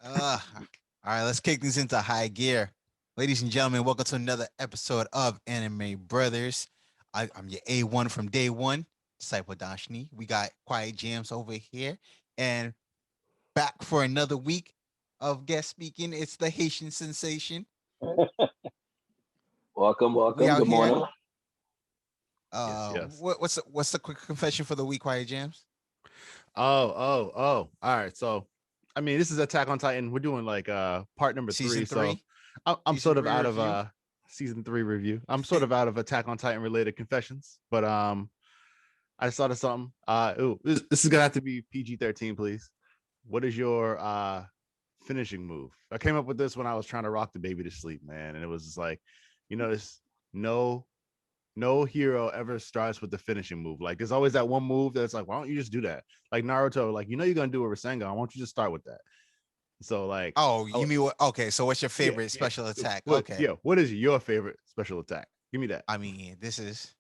All right, let's kick things into high gear. Ladies and gentlemen, welcome to another episode of Anime Brothers. I'm your A1 from day one, Disciple Dashni. We got Quiet Jams over here. And back for another week of guest speaking. It's the Haitian sensation. Welcome, We welcome. out Good here. morning. Yes. What's the quick confession for the week, Quiet Jams? Oh. All right. So, I mean, this is Attack on Titan. We're doing like part number Season 3. So three. I'm Season sort of three out review. of season 3 review. I'm sort of out of Attack on Titan related confessions, but I just thought of something. This is gonna have to be PG-13, please. What is your finishing move? I came up with this when I was trying to rock the baby to sleep, man, and it was just like, this no hero ever starts with the finishing move. Like there's always that one move that's like, why don't you just do that? Like Naruto, like you're gonna do a Rasengan. Why don't you just start with that? So like, Oh, you mean what? Okay, so what's your favorite yeah. special attack? What Okay. what is your favorite special attack? Give me that. I mean, this is.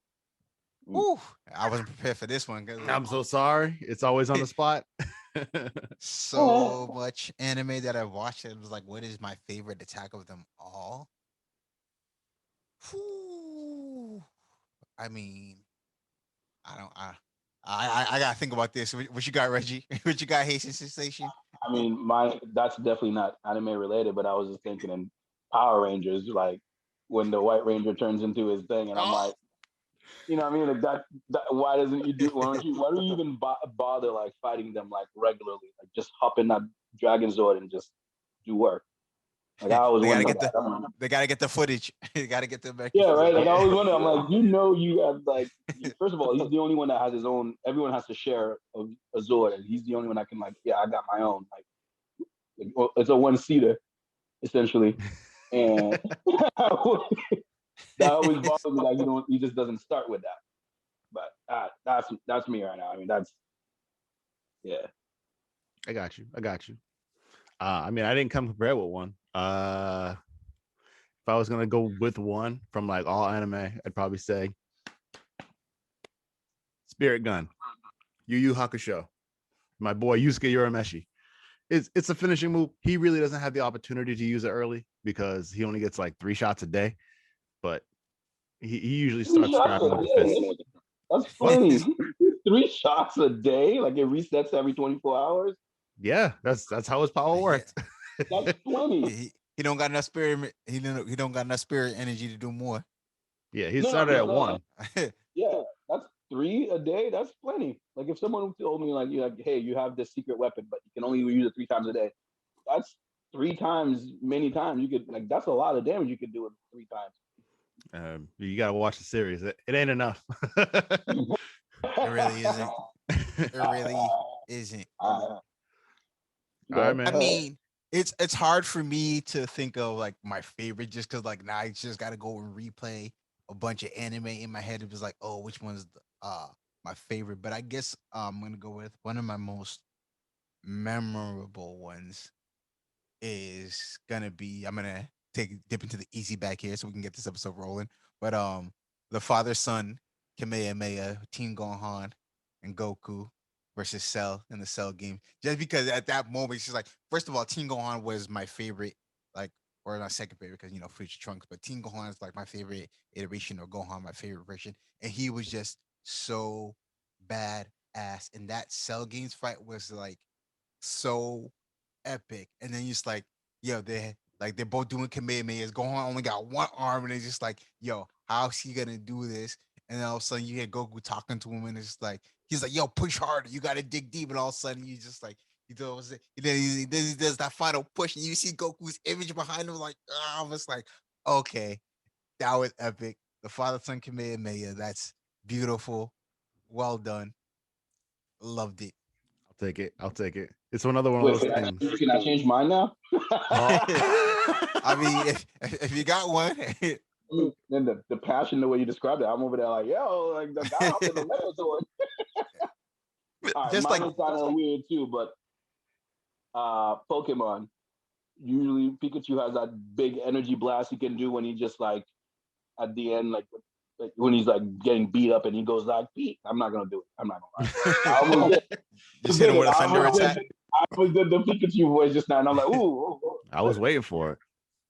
Mm. Whew, I wasn't prepared for this one because I'm so sorry. It's always on the spot. so much anime that I've watched. It was like, what is my favorite attack of them all? Whew. I mean, I don't. I gotta think about this. What you got, Reggie? What you got, Haitian sensation? I mean, that's definitely not anime related, but I was just thinking in Power Rangers, like when the White Ranger turns into his thing, and I'm Oh, like, you know what I mean? Like that why doesn't you do? Why do you even bother like fighting them like regularly? Like just hop in that Dragon Zord and just do work. Like I always they gotta wonder get that. they gotta get the footage. They gotta get the Yeah, right. footage. Like I always wonder. I'm like, you have like. First of all, he's the only one that has his own. Everyone has to share a Zord, and he's the only one that can like. Yeah, I got my own. Like it's a one seater essentially, and that always bothers me. Like he just doesn't start with that. But that's me right now. I mean, that's yeah. I got you. I mean, I didn't come prepared with one. If I was gonna go with one from like all anime, I'd probably say Spirit Gun, Yu Yu Hakusho, my boy Yusuke Urameshi. It's a finishing move. He really doesn't have the opportunity to use it early because he only gets like 3 shots a day, but he usually 3 starts shots scrapping a with the fist. day. That's What? plenty. 3 shots a day. Like it resets every 24 hours. Yeah, that's how his power Yeah. works. That's plenty. He don't got enough spirit. He don't got enough spirit energy to do more. Yeah, he No, started at no, 1. yeah, that's 3 a day. That's plenty. Like if someone told me like you like, hey, you have this secret weapon, but you can only use it 3 times a day. That's 3 times, many times. You could like that's a lot of damage you could do it 3 times. You gotta watch the series. It ain't enough. It really isn't. It really isn't. All right, I man. mean, it's hard for me to think of like my favorite just because like now I just gotta go and replay a bunch of anime in my head. It was like, oh, which one's my favorite? But I guess I'm gonna go with one of my most memorable ones is gonna be I'm gonna take dip into the easy back here so we can get this episode rolling. But the father son Kamehameha, Team Gohan, and Goku versus Cell in the Cell game. Just because at that moment, it's just like first of all, Team Gohan was my favorite, like or not second favorite because Future Trunks, but Team Gohan is like my favorite iteration of Gohan, my favorite version, and he was just so bad ass. And that Cell games fight was like so epic. And then you're just like, yo, they're both doing Kamehamehas. Gohan only got one arm, and it's just like, yo, how's he gonna do this? And then all of a sudden you hear Goku talking to him, and it's like he's like, yo, push harder, you gotta dig deep, and all of a sudden you just like then he does that final push, and you see Goku's image behind him, like, I was like, okay, that was epic. The father son Kamehameha, that's beautiful, well done, loved it. I'll take it. It's another one of Wait, those things. can I change mine now? I mean, if you got one, Then the passion, the way you described it, I'm over there like, yo, like the guy off in the Megazord. All right, just mine like is kind of weird too, but Pokemon. Usually Pikachu has that big energy blast he can do when he just like at the end, like when he's like getting beat up and he goes like, Pete. I'm not gonna do it. I'm not gonna lie. I almost did. just hit him with a thunder attack. I was the Pikachu voice just now, and I'm like, ooh. I was waiting for it.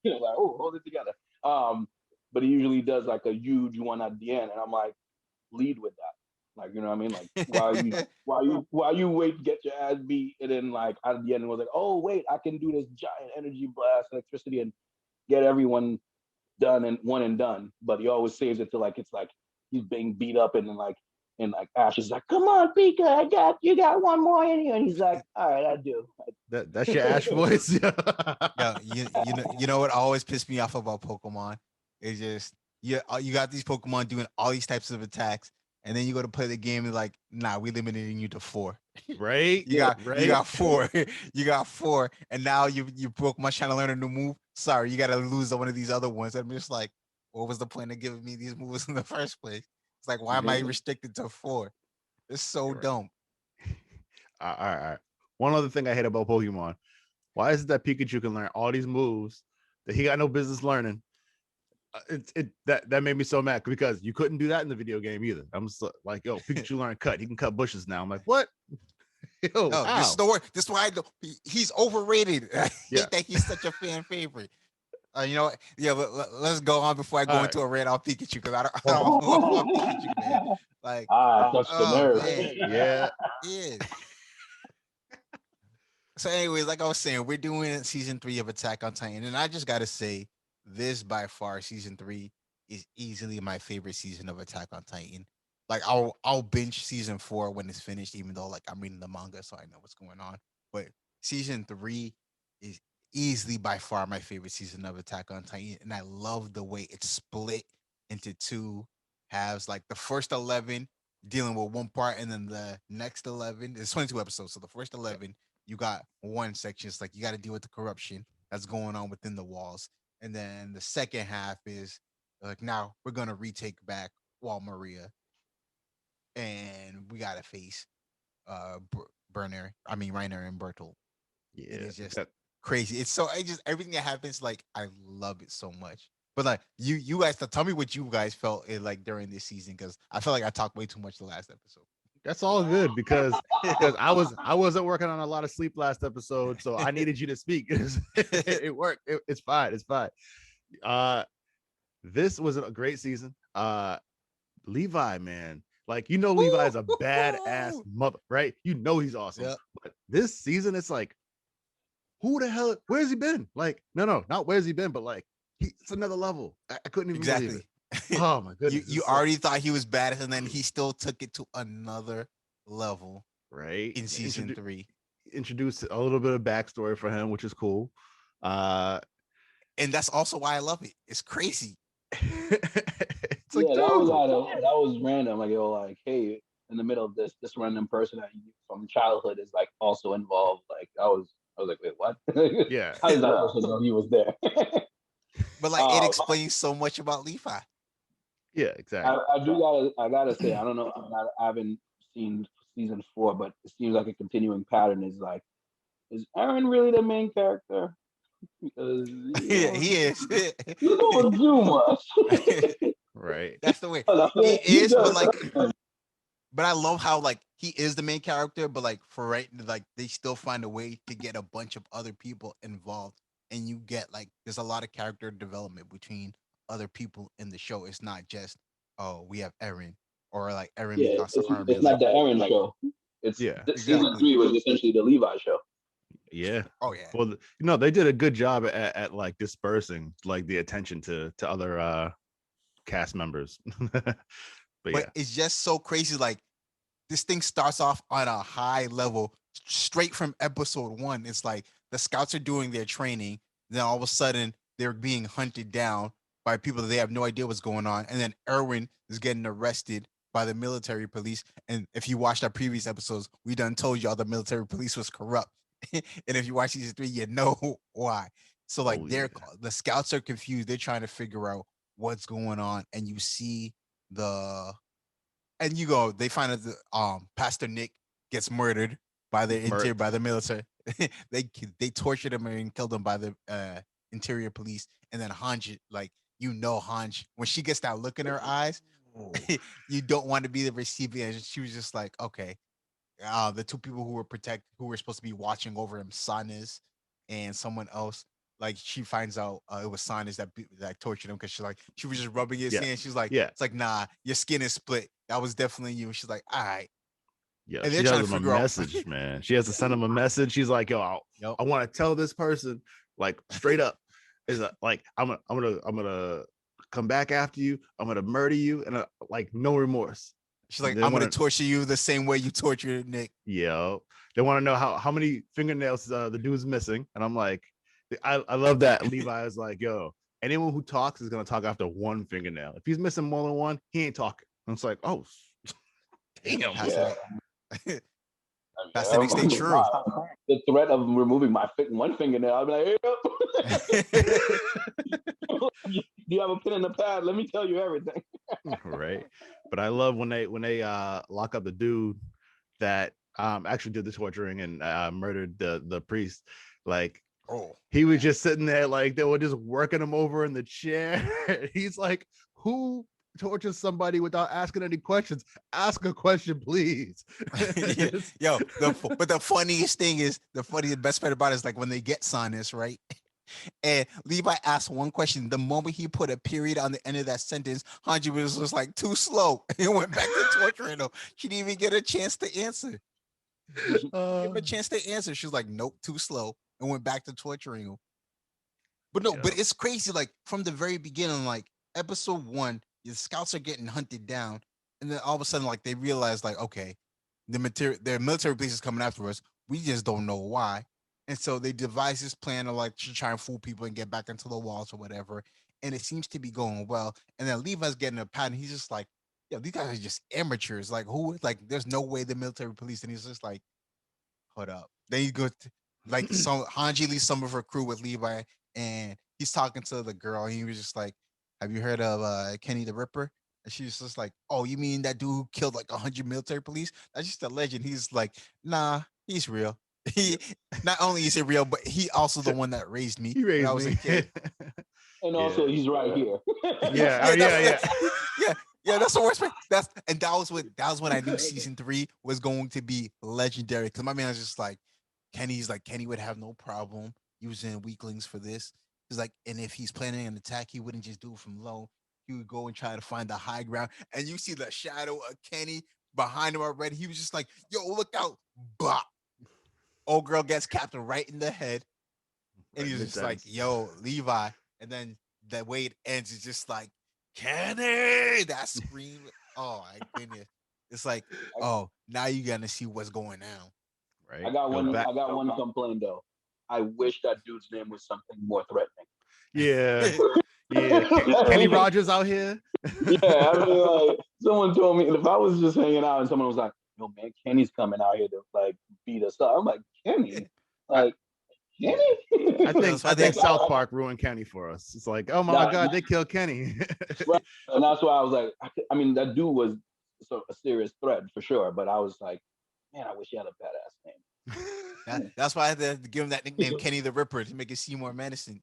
Like, oh, hold it together. But he usually does like a huge one at the end, and I'm like, lead with that. Like, you know what I mean? Like, while you wait, get your ass beat, and then like at the end, it was like, oh wait, I can do this giant energy blast, electricity, and get everyone done and one and done. But he always saves it to like it's like he's being beat up and then like and like Ash is like, come on, Pika, I got you got one more in you, and he's like, all right, I do. That's your Ash voice. Yo, you know what always pissed me off about Pokemon? It's just you got these Pokemon doing all these types of attacks, and then you go to play the game and like, nah, we limiting you to 4. Right? You got Right. you got 4. You got 4, and now you Pokemon trying to learn a new move. Sorry, you got to lose one of these other ones. I'm just like, what was the point of giving me these moves in the first place? It's like, why am I restricted to 4? It's so Right. dumb. All right. One other thing I hate about Pokemon. Why is it that Pikachu can learn all these moves that he got no business learning? That made me so mad because you couldn't do that in the video game either. I'm just like, yo, Pikachu learned cut. He can cut bushes now. I'm like, what? Yo, No, how? this is the word. This is why he's overrated. I Yeah. hate that he's such a fan favorite. You know what? Yeah, but let's go on before I go into a rant on Pikachu because I don't want Pikachu, man. Like, touched the nerve. man, Yeah. yeah. So, anyways, like I was saying, we're doing season 3 of Attack on Titan, and I just gotta say, this by far, season 3 is easily my favorite season of Attack on Titan. Like, I'll binge season 4 when it's finished, even though like I'm reading the manga, so I know what's going on. But season 3 is easily by far my favorite season of Attack on Titan, and I love the way it's split into 2 halves. Like the first 11 dealing with one part, and then the next 11. It's 22 episodes, so the first 11 you got one section. It's like you got to deal with the corruption that's going on within the walls. And then the second half is like, now we're going to retake back Wall Maria. And we got to face Reiner and Bertolt. Yeah. It is just crazy. It's so, I just, everything that happens, like, I love it so much. But like, you guys, tell me what you guys felt like during this season, because I felt like I talked way too much the last episode. That's all good because I wasn't working on a lot of sleep last episode, so I needed you to speak. It worked. It's fine. It's fine. This was a great season. Levi, man, like Levi is a badass mother, right? He's awesome. Yep. But this season, it's like, who the hell? Where's he been? Like, no, not where's he been, but like, it's another level. I couldn't even believe it. Oh my goodness! You already thought he was bad, and then he still took it to another level, right? In season 3, introduced a little bit of backstory for him, which is cool. And that's also why I love it. It's crazy. It's like, that was random. Like, like, hey, in the middle of this random person that from childhood is like also involved. Like, I was like, wait, what? Yeah. How does that person know he was there? But like, it explains so much about Levi. Yeah, exactly. I gotta say, I don't know. I haven't seen season 4, but it seems like a continuing pattern is like, is Eren really the main character? Because he is. You don't do much. Right. That's the way he is. But like, but I love how like he is the main character, but like for right, like they still find a way to get a bunch of other people involved, and you get like there's a lot of character development between other people in the show. It's not just, oh, we have Eren, or like Eren because the army. It's not the Eren show. It's season 3 was essentially the Levi show. Yeah. Oh yeah. Well, they did a good job at like dispersing like the attention to other cast members. but yeah, it's just so crazy. Like, this thing starts off on a high level, straight from episode 1. It's like the scouts are doing their training, then all of a sudden they're being hunted down by people that they have no idea what's going on, and then Erwin is getting arrested by the military police. And if you watched our previous episodes, we done told you all the military police was corrupt. And if you watch season 3, you know why. So like, the scouts are confused. They're trying to figure out what's going on, and you see they find out that Pastor Nick gets murdered by the military. they tortured him and killed him by the interior police. And then Hanj, like, Hanj, when she gets that look in her eyes, you don't want to be the recipient. She was just like, okay, the two people who were supposed to be watching over him, Sanas and someone else. Like she finds out it was Sanas that tortured him because she was just rubbing his Yeah. hand. She's like, Yeah. it's like, nah, your skin is split. That was definitely you. She's like, all right. Yeah, And she they're trying has to him a figure out. message, man. She has to send him a message. She's like, yo, Yep. I want to tell this person, like, straight up, is like, I'm gonna come back after you. I'm gonna murder you, and like, no remorse. She's And like, they I'm gonna want to, torture you the same way you tortured Nick. yeah, they want to know how many fingernails the dude's missing, and I'm like, I love that Levi is like, yo, anyone who talks is gonna talk after one fingernail. If he's missing more than one, he ain't talking. And it's like, oh, damn. Yeah. Pasadena State true. The threat of removing my one fingernail, I'd be like, hey, do you have a pen and a pad? Let me tell you everything. Right. But I love when they lock up the dude that actually did the torturing and murdered the priest. Like, Oh, he was just sitting there, like they were just working him over in the chair. He's like, who tortures somebody without asking any questions? Ask a question, please. Yo, but the funniest thing is the best part about it is like when they get Sinus, right? And Levi asked one question. The moment he put a period on the end of that sentence, Hanji was just like too slow and went back to torturing him. She didn't even get a chance to answer. Give him a chance to answer. She was like, nope, too slow, and went back to torturing him. But no, but it's crazy. Like from the very beginning, like episode 1, the scouts are getting hunted down, and then all of a sudden, like they realize, like, okay, their military base is coming after us. We just don't know why, and so they devise this plan to like to try and fool people and get back into the walls or whatever. And it seems to be going well. And then Levi's getting a pat, and he's just like, "Yo, these guys are just amateurs. Like who? Like there's no way the military police." And he's just like, "Hold up." Then he goes like some Hanji leaves some of her crew with Levi, and he's talking to the girl. And he was just like, "Have you heard of Kenny the Ripper?" And she's just like, "Oh, you mean that dude who killed like 100 military police? That's just a legend." He's like, "Nah, he's real. He not only is he real, but he also the one that raised me He when I raised was me. a kid." And also, he's right here. Yeah, yeah. Yeah, that's the worst part. That was when I knew season 3 was going to be legendary. Because my man was just like, Kenny would have no problem using weaklings for this. He's like, and if he's planning an attack, he wouldn't just do it from low. He would go and try to find the high ground. And you see the shadow of Kenny behind him already. He was just like, yo, look out. Bah. Old girl gets captured right in the head. And he's just like, yo, Levi. And then the way it ends is just like, Kenny, that scream. Oh my goodness. It's like, oh, now you're gonna see what's going on. Right. I got one complaint though. I wish that dude's name was something more threatening. Yeah. Yeah. Kenny Rogers out here. Yeah, I mean, like someone told me if I was just hanging out and someone was like, "Yo, man, Kenny's coming out here to like beat us up," I'm like, "Kenny, like Kenny." I think South Park ruined Kenny for us. It's like, oh my God, they killed Kenny. Right. And that's why I was like, I mean, that dude was a serious threat for sure. But I was like, man, I wish he had a badass name. That's why I had to give him that nickname, Kenny the Ripper, to make it seem more menacing.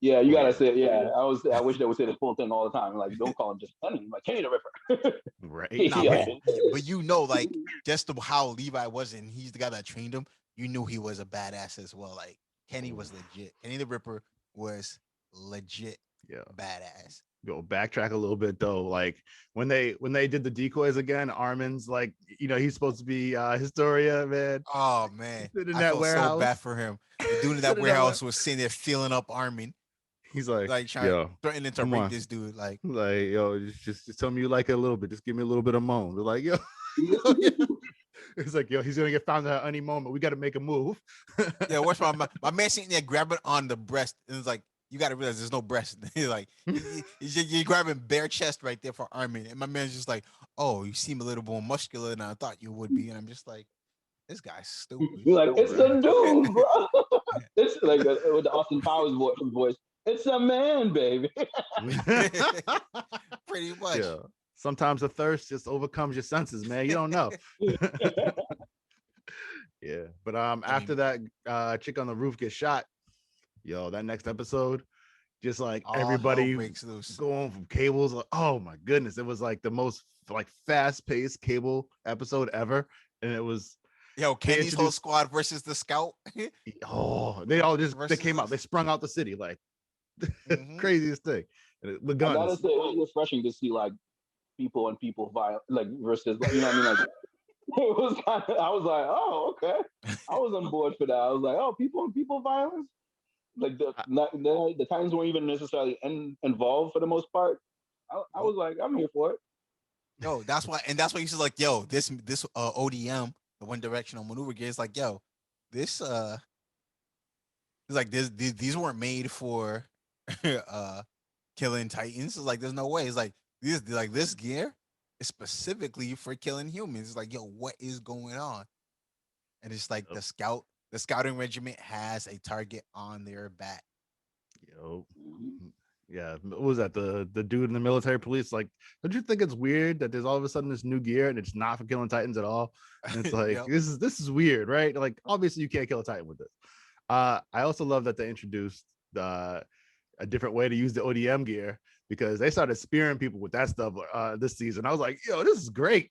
Yeah, you gotta say, yeah. I wish they would say the full thing all the time. Like, don't call him just Kenny, like Kenny the Ripper. Right. Nah, but you know, like just how Levi was, and he's the guy that trained him. You knew he was a badass as well. Like Kenny was legit. Kenny the Ripper was legit. Yeah, badass. Go backtrack a little bit though. Like when they did the decoys again, Armin's like, he's supposed to be Historia, man. Oh man, in I felt so bad for him. The dude in that warehouse was sitting there filling up Armin. He's like trying threatening to rape this dude. Like yo, just tell me you like it a little bit. Just give me a little bit of moan. They're like, yo. It's like, yo, he's gonna get found at any moment. We got to make a move. Yeah, watch my man sitting there grabbing on the breast, and it's like, you got to realize there's no breast. Like you're grabbing bare chest right there for Armin, and my man's just like, oh, you seem a little more muscular than I thought you would be, and I'm just like, this guy's stupid. You're like, it's the dude, bro. It's like with the Austin Powers voice. It's a man, baby. Pretty much. Yeah. Sometimes the thirst just overcomes your senses, man. You don't know. Yeah. But after that chick on the roof gets shot, yo, that next episode, just like everybody going from cables. Like, oh my goodness. It was like the most like fast-paced cable episode ever. And it was Yo, They Kenny's whole introduced squad versus the scout they all just they versus came out. They us. sprung out the city like Hmm. craziest thing. And the I gotta guns. say, it was refreshing to see like people and people violent, like versus, like, you know what I mean? Like, it was kind of, I was like, oh, okay. I was on board for that. I was like, oh, people and people violence. Like I- the Titans weren't even necessarily involved for the most part. I Nope. was like, I'm here for it. Yo, that's why you said like, yo, this ODM, the one directional maneuver gear, is like, yo, this it's like these weren't made for uh killing Titans. It's like there's no way. It's like this gear is specifically for killing humans. It's like, yo, what is going on? And it's like the scouting regiment has a target on their back. Yo, Mhm. yeah, what was that? The dude in the military police. Like, don't you think it's weird that there's all of a sudden this new gear and it's not for killing Titans at all? And it's like Yep. this is weird, right? Like, obviously you can't kill a Titan with this. I also love that they introduced a different way to use the ODM gear because they started spearing people with that stuff this season. I was like, yo, this is great.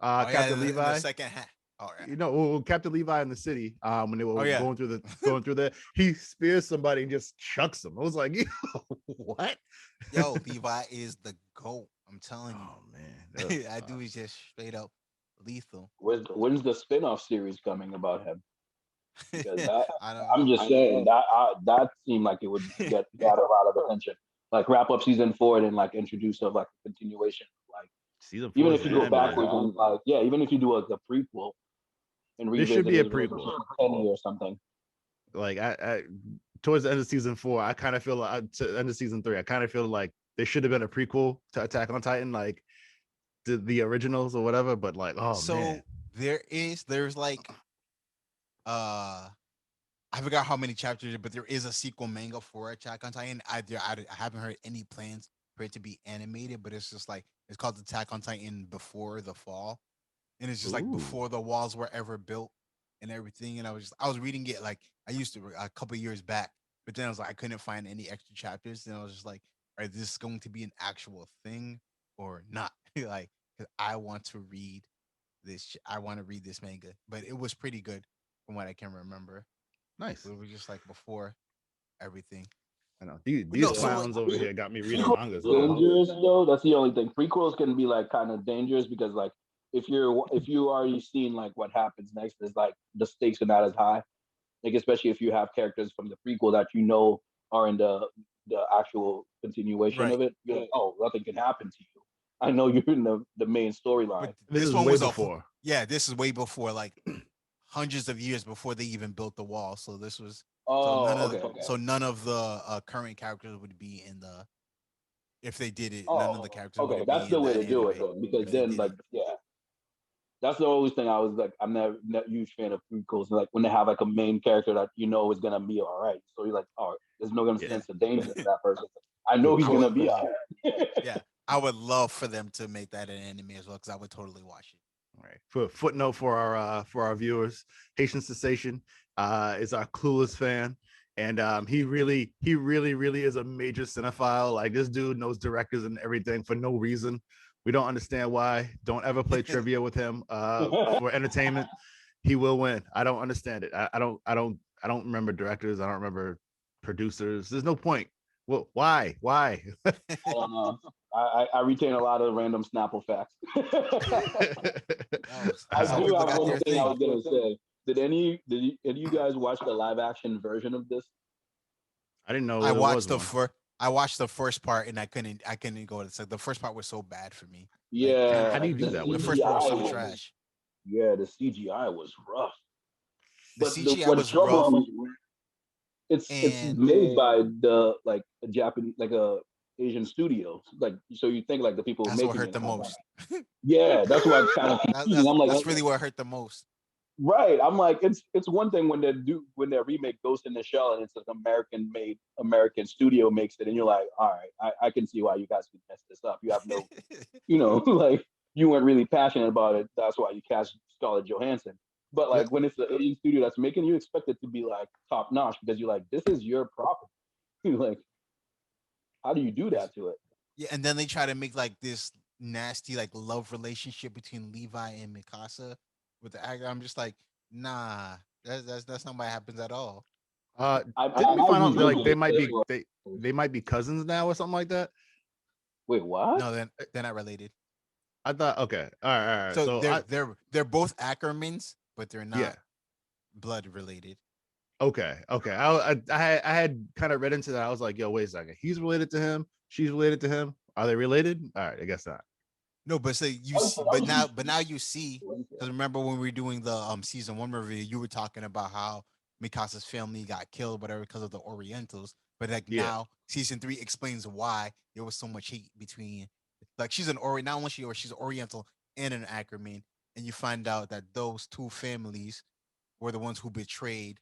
Oh yeah, Captain in the Levi, second half. All right. Captain Levi in the city, when they Oh were yeah. going through there, he spears somebody and just chucks them. I was like, yo, what? Yo, Levi is the GOAT. I'm telling you. Oh man, that was, I do is just straight up lethal. When's the spin-off series coming about him? Because that, I don't I'm know. just saying that seemed like it would get a lot of attention. Like wrap up season 4 and then like introduce of like a continuation. Like season even four is if you go animated. backwards and like, yeah, even if you do a prequel and This should revisit be a his prequel. relationship with Penny or something. Like I towards the end of season 4, I kind of feel like to the end of season 3, I kind of feel like there should have been a prequel to Attack on Titan, like the originals or whatever. But like, oh man, So there's like uh I forgot how many chapters, but there is a sequel manga for Attack on Titan. I haven't heard any plans for it to be animated, but it's just like it's called Attack on Titan Before the Fall, and it's just like ooh, before the walls were ever built and everything. And I was reading it like I used to a couple years back, but then I was like I couldn't find any extra chapters, and I was just like, are this going to be an actual thing or not? Like, 'cause I want to read I want to read this manga, but it was pretty good from what I can remember. nice. It was just like before everything. I know But these no, so like clowns over here got me reading Prequels mangas now. dangerous though. That's the only thing. Prequels can be like kind of dangerous because like if you already seen like what happens next, is like the stakes are not as high. Like especially if you have characters from the prequel that you know are in the actual continuation right, of it. You're like, oh, nothing can happen to you. I know you're in the main but storyline. This this is one way was before. yeah, this is way before like hundreds of years before they even built the wall. So this was Oh, okay, okay. so none of the current characters would be in the if they did it. None of the Oh, characters okay. would That's be the in way that to do anime it then, because if they then did like it. yeah, that's the only thing I was like, I'm not a huge fan of prequels. Like when they have like a main character that you know is gonna be all right. So you're like, all right, there's no gonna Yeah, sense of danger to that person. I know for he's I for gonna would be all right. yeah, I would love for them to make that an anime as well because I would totally watch it. all right. For footnote for our viewers, Haitian Sensation is our clueless fan. And he really is a major cinephile. Like this dude knows directors and everything for no reason. We don't understand why. Don't ever play trivia with him for entertainment. He will win. I don't understand it. I don't remember directors. I don't remember producers. There's no point. Well, why? Why? I don't know. I retain a lot of random Snapple facts. Oh, I some do people have got one their thing I thing. was gonna say. Did you guys watch the live action version of this? I didn't know I there was watched the one. first. I watched the first part and I couldn't go. It's like the first part was so bad for me. Like How do Yeah, you do the that? the What is first it? part was CGI so was trash. yeah, the CGI was rough. The But CGI what was rough, troubled me, it's and made by the like a Japanese like a Asian studio. Like so you think like the people that's what making hurt it. the most. Yeah, that's why it's kind of confusing. I'm like, That's really what hurt the most. right. I'm like, it's one thing when when their remake Ghost in the Shell and it's an American made American studio makes it, and you're like, all right, I can see why you guys could mess this up. You have no, like you weren't really passionate about it. That's why you cast Scarlett Johansson. But Yeah, like when it's the Asian studio that's making, you expect it to be like top notch because you're like, this is your property. Like, how do you do that to it? yeah, and then they try to make like this nasty like love relationship between Levi and Mikasa, with the actor. I'm just like, nah, that's not what happens at all. Uh, didn't we I find out was that like looking at this one. they might be cousins now or something like that? Wait, what? No, they're not related. I thought okay, all right. So So I they're both Ackermans, but they're yeah, not blood related. okay. I had kind of read into that. I was like, yo, wait a second. He's related to him. She's related to him. Are they related? All right, I guess not. No, but say you see, but now you see, because remember when we were doing the season 1 review, you were talking about how Mikasa's family got killed, whatever, because of the Orientals. But like Yeah, now, season 3 explains why there was so much hate between, like she's an not only she's an Oriental and an Ackerman, and you find out that those two families were the ones who betrayed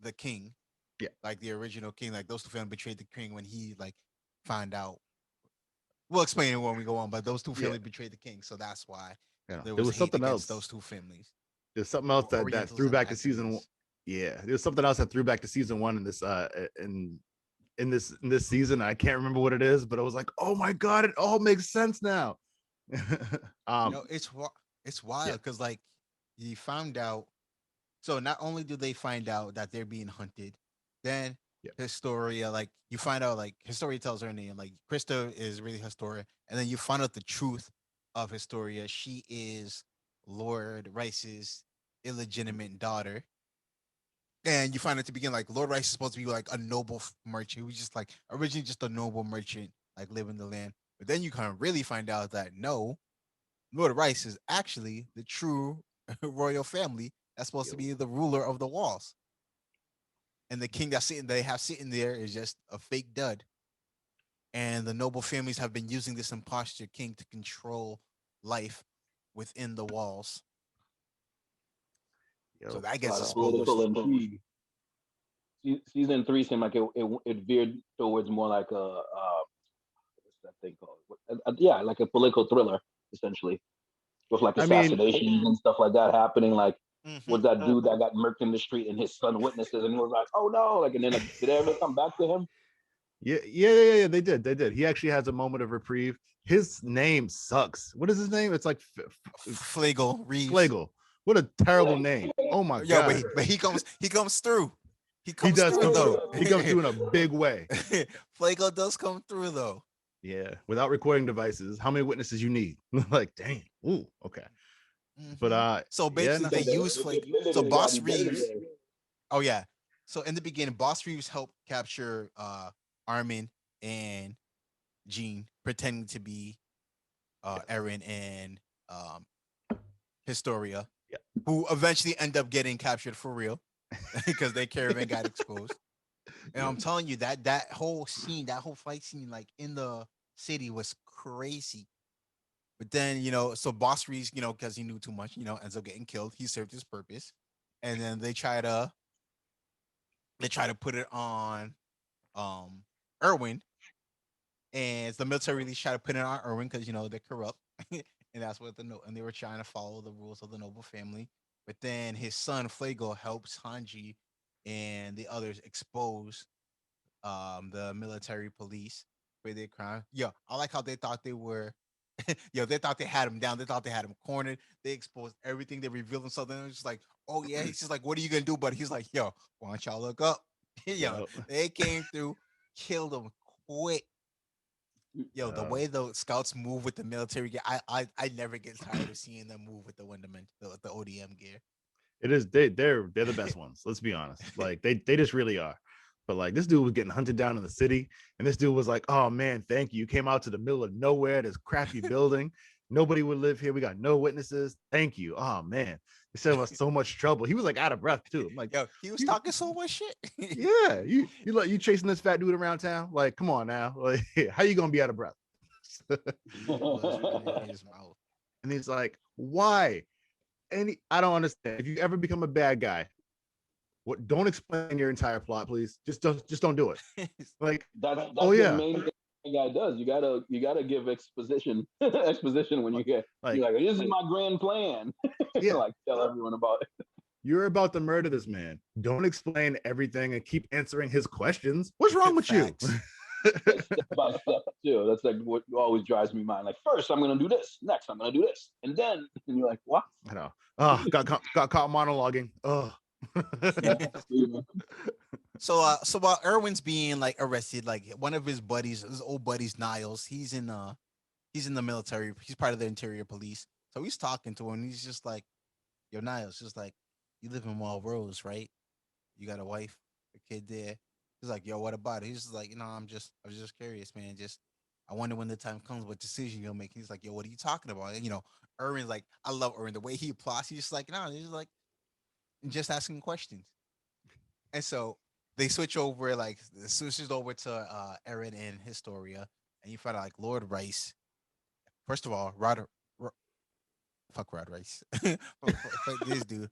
the king, yeah. like the original king. Like those two families betrayed the king when he like found out. We'll explain it when we go on, but those two Yeah. families betrayed the king, so that's why there There was was hate something against else. those two families, There's something else that Orientals threw and back to season. Ackermans. Yeah, there's something else that threw back to season 1 in this in this season. I can't remember what it is, but it was like, oh my god, it all makes sense now. No, it's Yeah, wild because like you found out. So not only do they find out that they're being hunted, then yeah, Historia, like you find out like Historia tells her name, like Krista is really Historia, and then you find out the truth of Historia. She is Lord Rice's illegitimate daughter. And you find at the beginning, like Lord Rice is supposed to be like a noble merchant. He was just like originally just a noble merchant, like living the land. But then you kind of really find out that no, Lord Rice is actually the true royal family that's supposed to yo, be the ruler of the walls. And the king that's sitting they have sitting there is just a fake dud. And the noble families have been using this impostor king to control life within the walls. So yo. that A gets lot of exposed. political intrigue. Season 3 seemed like it veered towards more like what's that thing called? Yeah, like a political thriller essentially, with like I mean, assassinations and stuff like that happening. Like, Mm-hmm. was that dude that got murked in the street and his son witnesses and he was like, oh no, like, and then like, did they ever come back to him? yeah. They did. He actually has a moment of reprieve. His name sucks. What is his name? It's like Flegel Reeves. Flagel. What a terrible name. Oh my Yo, god. he comes through. He He comes does through come through. though. He comes through in a big way. Flago does come through though. Yeah, without recording devices. How many witnesses you need? Like, dang. Ooh, okay. But Mm-hmm. So yeah, basically, no. they use They Flag. defended So his guy. Boss He better be Reeves. there. Oh yeah. So in the beginning, Boss Reeves helped capture Armin and Jean, pretending to be Yeah, Eren and um Historia, yeah. who eventually end up getting captured for real because their caravan got exposed. And Yeah. I'm telling you that whole scene, that whole fight scene, like in the city, was crazy. But then, so Boss Reeves, because he knew too much, ends up getting killed. He served his purpose, and then they try to put it on um Irwin, and the military really try to put it on Irwin because they're corrupt, and that's what and they were trying to follow the rules of the noble family. But then his son Flago helps Hanji and the others expose the military police for their crime. Yo, I like how they thought they were. Yo, they thought they had him down. They thought they had him cornered. They exposed everything. They revealed himself. Then it was just like, oh yeah. He's just like, what are you gonna do? But he's like, yo, why don't y'all look up? Yo, Yeah. they came through, killed him quick. Yo, the way the scouts move with the military gear, I never get tired of seeing them move with the Wonderment, the ODM gear. It is they're the best ones. Let's be honest. Like they just really are. But like this dude was getting hunted down in the city, and this dude was like, "Oh man, thank you. You came out to the middle of nowhere, this crappy building. Nobody would live here. We got no witnesses. Thank you. Oh man, you saved us so much trouble." He was like out of breath too. I'm like, Yo, he was you, talking so much shit. yeah, you chasing this fat dude around town? Like, come on now. Like, how you gonna be out of breath? Blood's running in his mouth. And he's like, why? I don't understand. If you ever become a bad guy, what? Don't explain your entire plot, please. Just don't do it. Like, that's oh the yeah, main thing the guy does. You gotta give exposition exposition when you're like, this is my grand plan. yeah. Like, tell everyone about it. You're about to murder this man. Don't explain everything and keep answering his questions. What's wrong with you? Facts. Like step by step too. That's like what always drives me mad. Like first I'm gonna do this, next I'm gonna do this, and then and you're like, what? I know. Oh, got caught monologuing. Oh. Yeah. So while Erwin's being like arrested, like one of his buddies, his old buddies, Niles, he's in the military. He's part of the interior police. So he's talking to him. He's just like, "Yo, Niles, just like you live in Rose, right? You got a wife, a kid there." He's like, "Yo, what about it?" He's just like, I was just curious, man. Just I wonder when the time comes, what decision you'll make." He's like, "Yo, what are you talking about?" And Erwin's like, I love Erwin. The way he plots, he's just like, no, he's like just asking questions. And so they switch over, like switches over to Eren and Historia, and you find out like Lord Rice. First of all, fuck Rod Rice. Fuck this dude.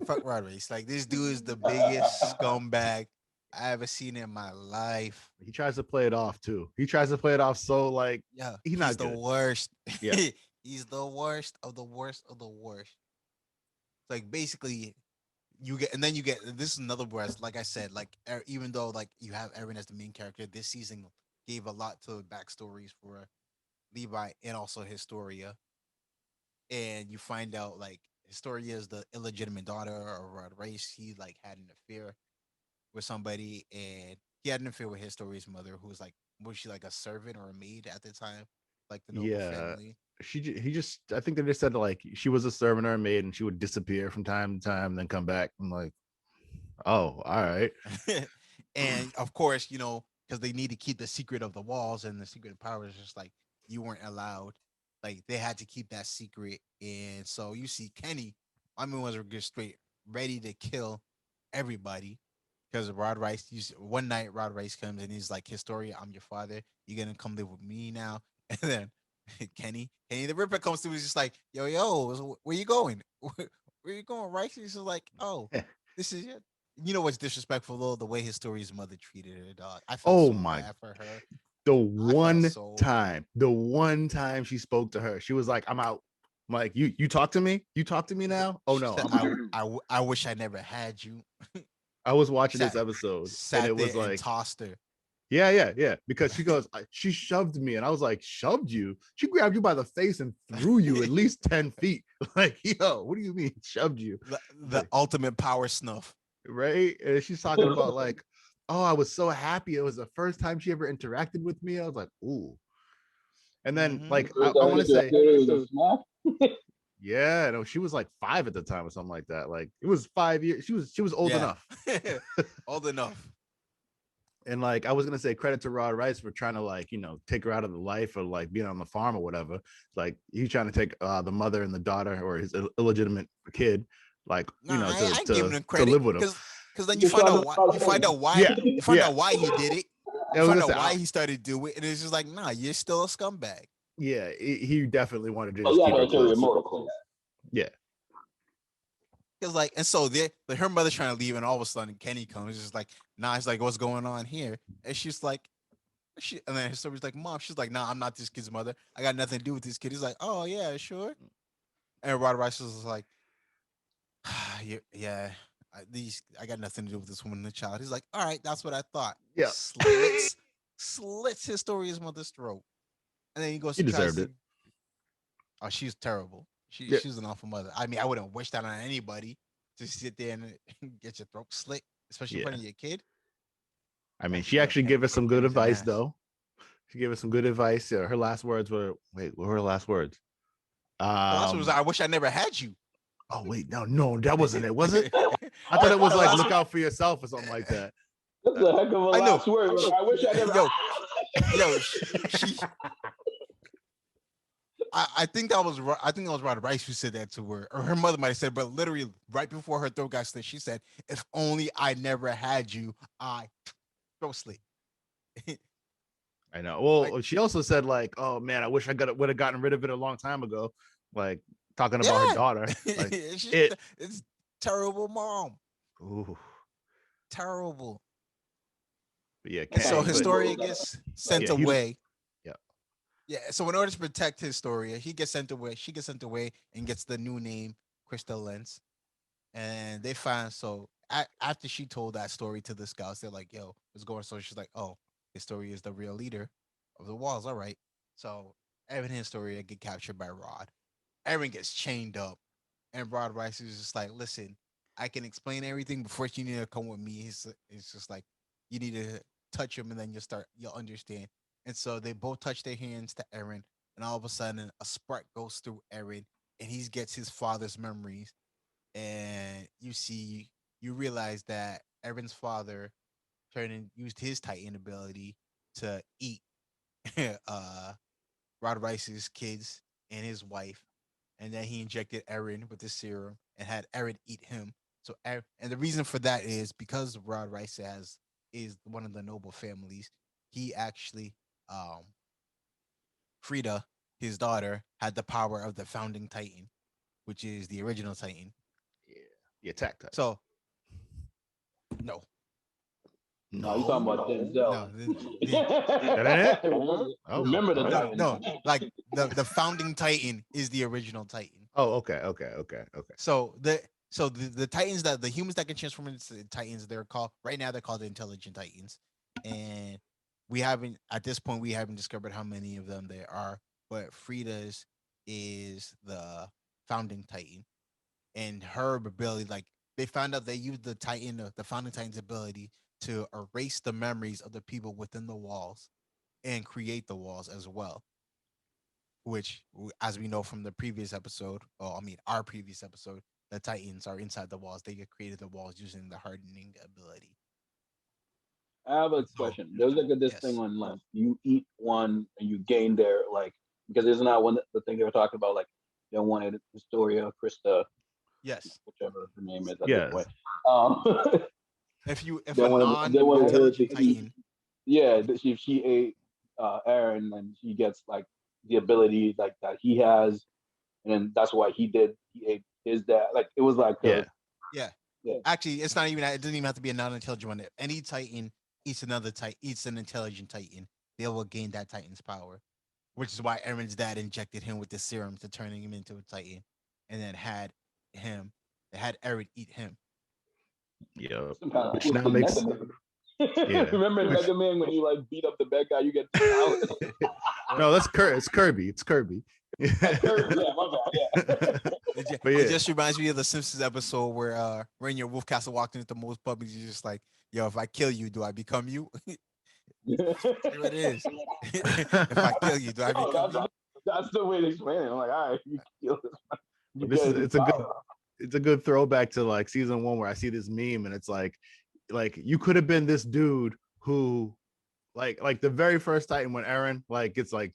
Fuck Rod Rice. Like this dude is the biggest scumbag I ever seen in my life. He tries to play it off too. He tries to play it off so like Yeah, he's he's not the good. worst. Yeah. He's the worst of the worst of the worst. Like basically, you get, and then you get, this is another whereas, like I said, like even though like you have Eren as the main character, this season gave a lot to backstories for Levi and also Historia, and you find out like Historia is the illegitimate daughter of Rod Race. He like had an affair with somebody, and he had an affair with Historia's mother, who was she like a servant or a maid at the time, like the noble Yeah. family. He just I think they just said like she was a servant or a maid and she would disappear from time to time and then come back. I'm like, oh, all right. And of course, because they need to keep the secret of the walls and the secret of power is just like you weren't allowed. Like they had to keep that secret. And so you see Kenny, I mean, was just straight ready to kill everybody. Because Rod Rice, one night Rod Rice comes and he's like, Historia, I'm your father. You're gonna come live with me now. And then Kenny the Ripper comes through. He's just like, yo, where you going? Where you going, Rice? He's just like, oh, this is it. You know what's disrespectful though? The way Historia's mother treated her dog. I felt Oh so my, bad for her. the I felt one so bad. time, the one time she spoke to her, she was like, I'm out. I'm like, you talk to me? You talk to me now? Oh She no, said, I'm out. I wish I never had you. I was watching this sat episode and sat it there was and like, tossed her. yeah. Because she goes, she shoved me. And I was like, shoved you? She grabbed you by the face and threw you at least 10 feet. Like, yo, what do you mean shoved you? The Like, ultimate power snuff. right? And she's talking about like, oh, I was so happy. It was the first time she ever interacted with me. I was like, ooh. And then Mm-hmm. like First I time want to you say, was a smack. yeah, no, she was like 5 at the time or something like that. Like it was 5 years. She was old Yeah. enough. Old enough. And like I was gonna say credit to Rod Rice for trying to like, take her out of the life of like being on the farm or whatever. Like he's trying to take the mother and the daughter or his illegitimate kid, like, Nah, I ain't giving to him to credit live with him. because then Just trying to Yeah, you find yeah. out why he did it. I You was find gonna out say, why he started to do it, and it's just like, nah, you're still a scumbag. yeah, he definitely wanted to Oh, just yeah, keep her no, carry a close. motor. Yeah, Because like, and so her mother's trying to leave, and all of a sudden Kenny comes. It's just like, nah, it's like, what's going on here? And she's like, and then his story's like, mom. She's like, nah, I'm not this kid's mother. I got nothing to do with this kid. He's like, oh yeah, sure. And Rod Rice was like, yeah, I got nothing to do with this woman and the child. He's like, all right, that's what I thought. yeah. Slits Historia's mother's throat, and then he goes He and tries deserved to. it. Oh, she's terrible. Yeah, She's an awful mother. I mean, I wouldn't wish that on anybody to sit there and get your throat slit, especially in front yeah. of your kid. I mean, she You're actually gave us some good Kenny's an advice ass. though. She gave us some good advice. Her last words were, wait, what were her last words? The last one was, Um, "I wish I never had you." oh wait, no, that wasn't it, was it? the I thought it was like last look one, out for yourself or something like that. That's a heck of a I know. last word. I wish I never. Yo, yo, she. I think that was I think that was Rod Rice who said that to her, or her mother might have said, but literally right before her throat got slit, she said, "If only I never had you, I throat slit." I know. Like, Well, she also said like, "Oh man, I wish I would have gotten rid of it a long time ago." Like talking about her yeah, daughter. Like it's, it. it's terrible, mom, Ooh, terrible. but yeah, And so can't. But Historia gets sent yeah, he. away. Yeah, Yeah, so in order to protect Historia, he gets sent away. She gets sent away and gets the new name Crystal Lens. And they find, so after she told that story to the scouts, they're like, "Yo, what's going on?" So she's like, "Oh." Historia is the real leader of the walls. All right. So Eren and Historia get captured by Rod. Eren gets chained up, and Rod Rice is just like, listen, I can explain everything, but first you need to come with me. It's just like you need to touch him, and then you'll understand. And so they both touch their hands to Eren, and all of a sudden a spark goes through Eren, and he gets his father's memories. And you realize that Eren's father turned and used his Titan ability to eat uh Rod Rice's kids and his wife, and then he injected Eren with the serum and had Eren eat him. So, and the reason for that is because Rod Rice is one of the noble families. He actually, um, Frida, his daughter, had the power of the founding Titan, which is the original Titan. Yeah, the attack type. So, no, No, you talking about no, Denzel. That ain't it? Oh, Remember the oh. Titan. no. Like the founding Titan is the original Titan. Oh, okay. So the Titans that the humans that can transform into Titans, they're called the Intelligent Titans, and we haven't discovered how many of them there are, but Frida's is the founding Titan, and her ability, like they found out they used the founding Titan's ability to erase the memories of the people within the walls and create the walls as well, which, as we know from the previous episode, our previous episode, the Titans are inside the walls. They get created the walls using the hardening ability. I have a So, question. There's like this thing yes, on like you eat one and you gain their like because isn't that one the thing they were talking about like they wanted Historia, Krista, yes. whichever her name is at this Yes. point. Um, If they a wanted her to non-intelligent eat. Titan, Yeah, she ate Aaron and she gets like the ability like that he has, and then that's why he ate his dad. Like it was like Yeah. yeah. yeah. Actually, it's not even that. It doesn't even have to be a non-intelligent one. If any Titan eats an intelligent Titan, they will gain that Titan's power. Which is why Eren's dad injected him with the serum to turning him into a Titan, and then him, had Eren eat him. Yeah. Some kind of Which now twisted makes method. yeah. Remember in Which Mega Man when you like beat up the bad guy, you get out. no, it's Kirby. It's Kirby. Yeah, my bad. Yeah. But It yeah. just reminds me of the Simpsons episode where in your Wolf Castle walked into most puppies, you're just like, yo, if I kill you, do I become you? Here it is. If I kill you, do I become you? That's the way they explain it. I'm like, all right, you kill this. You This get is his it's a good power. it's a good throwback to like season 1 where I see this meme and it's like you could have been this dude who like the very first Titan when Eren like gets like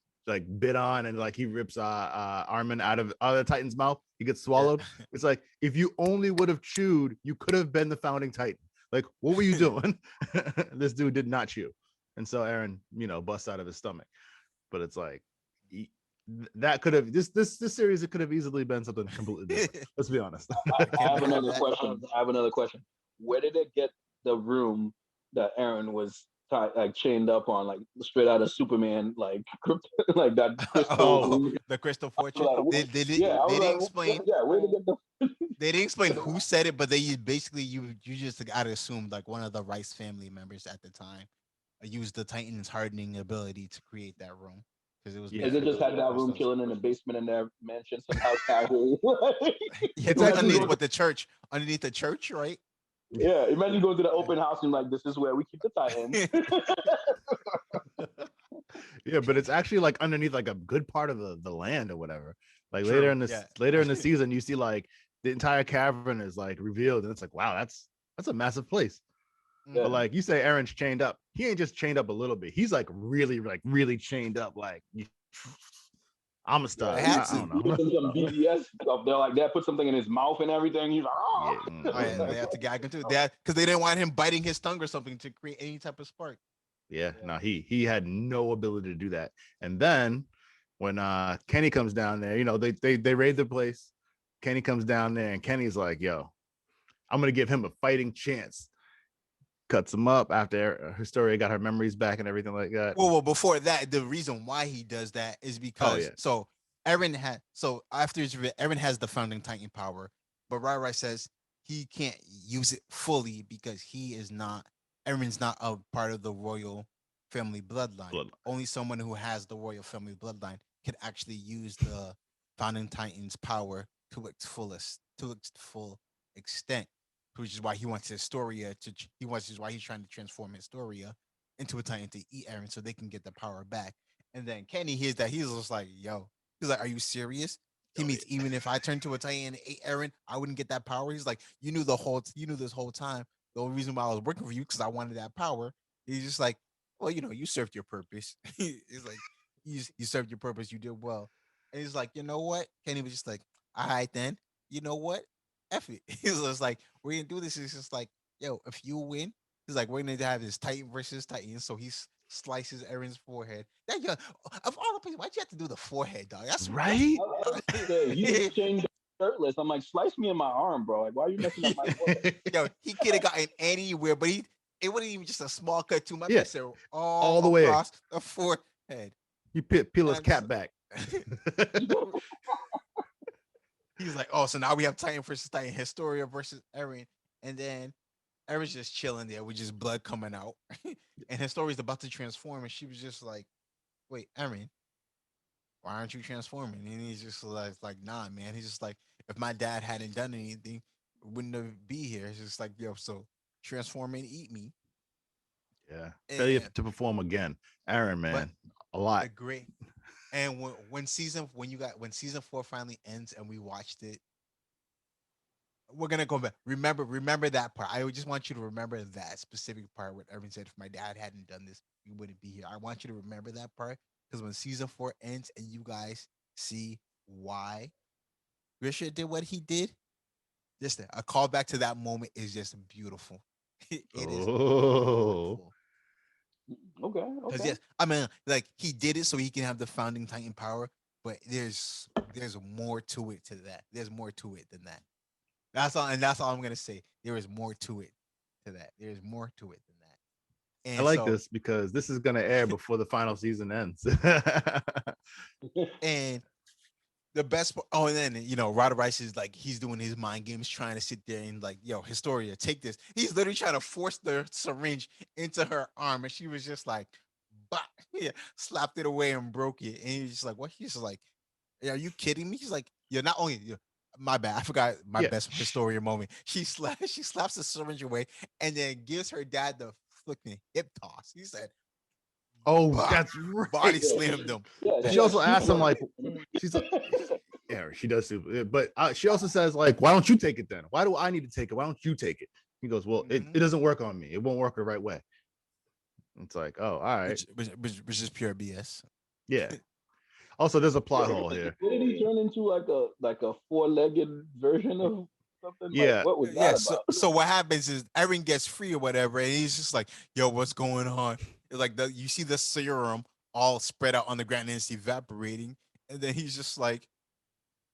bit on and like he rips Armin out of other Titan's mouth, he gets swallowed. Yeah. It's like if you only would have chewed, you could have been the founding Titan. Like what were you doing? This dude did not chew, and so Eren busts out of his stomach. But it's like that could have this series, it could have easily been something completely different. Let's be honest. I have another question. Where did it get the room that Aaron was like chained up on, like straight out of Superman, like like that crystal? Oh, the Crystal Fortress. Like, They did. yeah, I They was didn't like, explain. yeah, where did it get the? They didn't explain who said it, but basically you just gotta assume like one of the Rice family members at the time used the Titan's hardening ability to create that room because it was Yeah. Is it basically just had that room crystals. chilling in the basement in their mansion somehow casually? Yeah, It's it was actually underneath the church, right? Yeah, imagine going to the open house and like, this is where we keep the Titans. yeah, but it's actually like underneath like a good part of the land or whatever. Like True, later in the season, you see like the entire cavern is like revealed, and it's like, wow, that's a massive place. Yeah. But like you say, Aaron's chained up. He ain't just chained up a little bit. He's like really chained up. Like I'm a star. They had I don't to. know. Some BDS stuff. They're like, that put something in his mouth and everything. He's like, oh. Yeah. Oh yeah, they had to gag him too. That because they didn't want him biting his tongue or something to create any type of spark. Yeah, no, he had no ability to do that. And then when Kenny comes down there, they raid the place. Kenny comes down there and Kenny's like, yo, I'm gonna give him a fighting chance. Cuts him up after Historia got her memories back and everything like that. Well, before that, the reason why he does that is because Eren has the founding Titan power, but Rai says he can't use it fully because Eren's not a part of the royal family bloodline. Only someone who has the royal family bloodline can actually use the Founding Titan's power to its fullest, to its full extent. Which is why he wants Historia to. He wants is why he's trying to transform Historia into a Titan to eat Eren so they can get the power back. And then Kenny hears that he's just like, "Yo," he's like, "Are you serious?" He means even if I turned to a Titan and ate Eren, I wouldn't get that power. He's like, you knew this whole time. The only reason why I was working for you because I wanted that power. He's just like, well, you served your purpose. He's like, you served your purpose. You did well. And he's like, you know what? Kenny was just like, all right then. You know what? F it. He's just like, we're gonna do this. It's just like, yo, if you win, he's like, we're gonna have this Titan versus Titan. So he slices Eren's forehead. That yo, of all the places, why'd you have to do the forehead, dog? That's right. He just changed shirtless. I'm like, slice me in my arm, bro. Like, why are you messing up my forehead? Yo, he could have gotten anywhere, but it wasn't even just a small cut too. My Yeah, said all the way across the forehead. You peel his cap back. He's like, oh, so now we have Titan versus Titan, Historia versus Eren, and then Eren's just chilling there with just blood coming out, and Historia's about to transform, and she was just like, wait, Eren, why aren't you transforming? And he's just like, nah, man. He's just like, if my dad hadn't done anything, wouldn't have be here. It's just like, yo, so transform and eat me. Yeah, failure And, to perform again, Eren, man, a lot. Great. And when season 4 finally ends and we watched it, we're gonna go back. Remember that part. I just want you to remember that specific part where Eren said, "If my dad hadn't done this, we wouldn't be here." I want you to remember that part because when season 4 ends and you guys see why Grisha did what he did, just a callback to that moment is just beautiful. It is beautiful. Okay. Because yes, I mean, like he did it so he can have the founding Titan power, but there's more to it to that. There's more to it than that. That's all, and that's all I'm gonna say. There is more to it to that. There is more to it than that. And I like this because this is gonna air before the final season ends. And the best part, oh, and then Ryder Rice is like he's doing his mind games, trying to sit there and like, yo, Historia, take this. He's literally trying to force the syringe into her arm, and she was just like, bah, yeah, slapped it away and broke it. And he's just like, what? He's just like, are you kidding me? He's like, you're not only my bad. I forgot my best Historia moment. She slaps the syringe away and then gives her dad the flicking hip toss. He said, "Oh, that's right." Body slammed him. Yeah, she also asked him like, she's like, yeah, she does too. But she also says like, why don't you take it then? Why do I need to take it? Why don't you take it? He goes, well, it doesn't work on me. It won't work the right way. It's like, oh, all right, which is pure BS. Yeah. Also, there's a plot hole here. What did he turn into? Like a 4-legged version of something? Yeah. Like, what was that about? So what happens is Eren gets free or whatever, and he's just like, yo, what's going on? It's like you see the serum all spread out on the ground and it's evaporating. And then he's just like,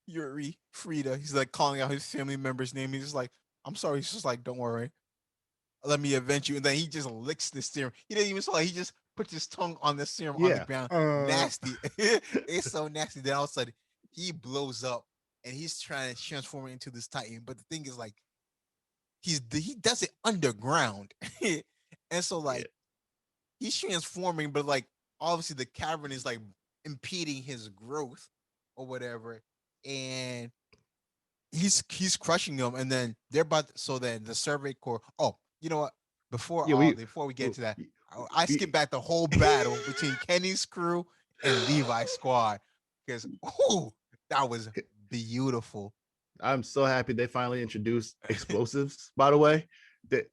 Yuri, Frida. He's like calling out his family member's name. He's just like, I'm sorry. He's just like, don't worry. Let me avenge you. And then he just licks the serum. He didn't even he just puts his tongue on the serum on the ground. Nasty. It's so nasty. Then all of a sudden he blows up and he's trying to transform it into this Titan. But the thing is, like, he does it underground. And so he's transforming, but like obviously the cavern is like impeding his growth or whatever. And he's crushing them, and then they're about so then the survey corps. Oh, you know what? Before we get to that, I skipped back the whole battle between Kenny's crew and Levi's squad because that was beautiful. I'm so happy they finally introduced explosives. By the way,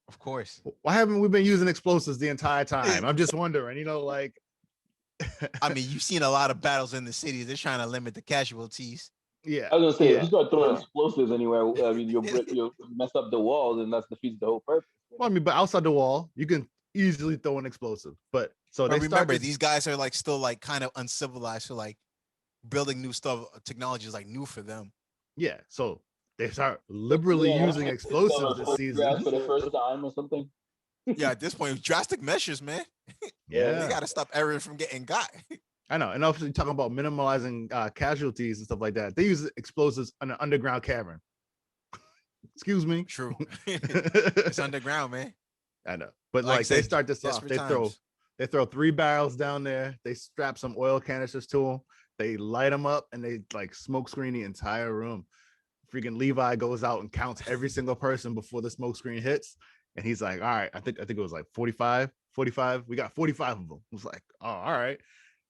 of course. Why haven't we been using explosives the entire time? I'm just wondering. Like, I mean, you've seen a lot of battles in the city. They're trying to limit the casualties. Yeah, I was gonna say, if you start throwing explosives anywhere, I mean, you'll mess up the walls, and that defeats the whole purpose. Well, I mean, but outside the wall, you can easily throw an explosive. But remember, these guys are like still like kind of uncivilized, so like building new stuff, technology is like new for them. Yeah, so they start liberally using explosives this season for the first time or something. Yeah, at this point, drastic measures, man. Yeah, they got to stop Eren from getting got. I know, and obviously talking about minimalizing casualties and stuff like that. They use explosives in an underground cavern. Excuse me. True. It's underground, man. I know, but like they start this off, they throw They throw 3 barrels down there. They strap some oil canisters to them. They light them up and they like smoke screen the entire room. Freaking Levi goes out and counts every single person before the smoke screen hits. And he's like, all right, I think it was like 45. We got 45 of them. I was like, oh, all right.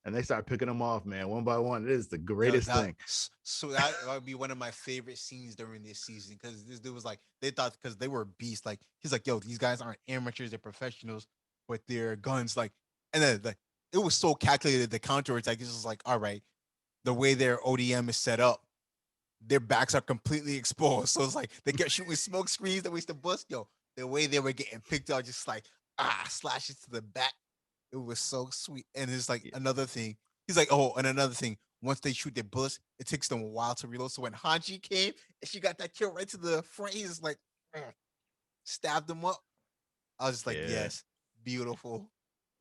And they start picking them off, man, one by one. It is the greatest thing. So that would be one of my favorite scenes during this season because this dude was like, they thought because they were beasts. Like he's like, yo, these guys aren't amateurs, they're professionals with their guns. Like, and then like it was so calculated. The counter attack is just like, all right, the way their ODM is set up, their backs are completely exposed. So it's like they get shooting smoke screens that waste the bus. Yo, the way they were getting picked out, just like slashes to the back. It was so sweet. And it's like another thing. He's like, oh, and another thing. Once they shoot their bullets, it takes them a while to reload. So when Hanji came and she got that kill right to the front, he's like, stabbed them up. I was just like, yes, beautiful.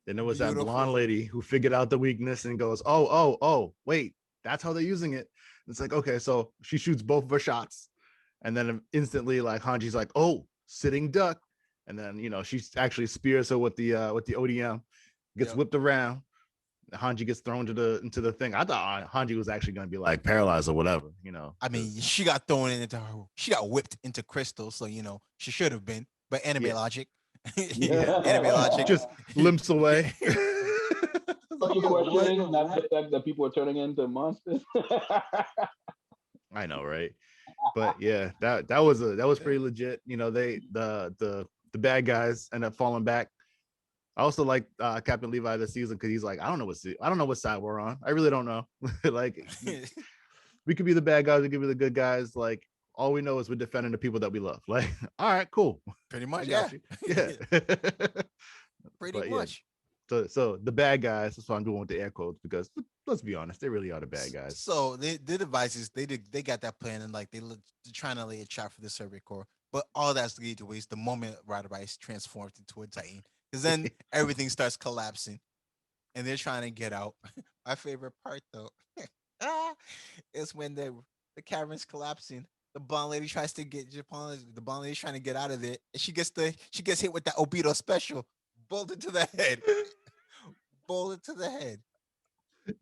Then there was that blonde lady who figured out the weakness and goes, oh, wait, that's how they're using it. It's like, okay, so she shoots both of her shots. And then instantly, like, Hanji's like, oh, sitting duck. And then, she actually spears her with the ODM, gets whipped around. Hanji gets thrown into the thing. I thought Hanji was actually going to be like paralyzed or whatever, I mean, she got thrown into her. She got whipped into crystal, so she should have been. But anime logic, anime logic just limps away. So you're questioning not the fact that people are turning into monsters. I know, right? But yeah, that was pretty legit. The bad guys end up falling back. I also like Captain Levi this season because he's like, I don't know what side we're on. I really don't know. Like, we could be the bad guys, we could be the good guys. Like, all we know is we're defending the people that we love. Like, all right, cool. Pretty much, yeah. Pretty much. So the bad guys. That's why I'm doing with the air quotes because let's be honest, they really are the bad guys. So the devices they got that plan and like they're trying to lay a trap for the Survey Corps, but all that's lead to waste the moment Radavice transforms into a Titan. Because then everything starts collapsing and they're trying to get out. My favorite part though is when the cavern's collapsing. The blonde lady tries to get the blonde lady's trying to get out of there, and she gets hit with that Obito special, bolted to the head. Bullet to the head. Damn.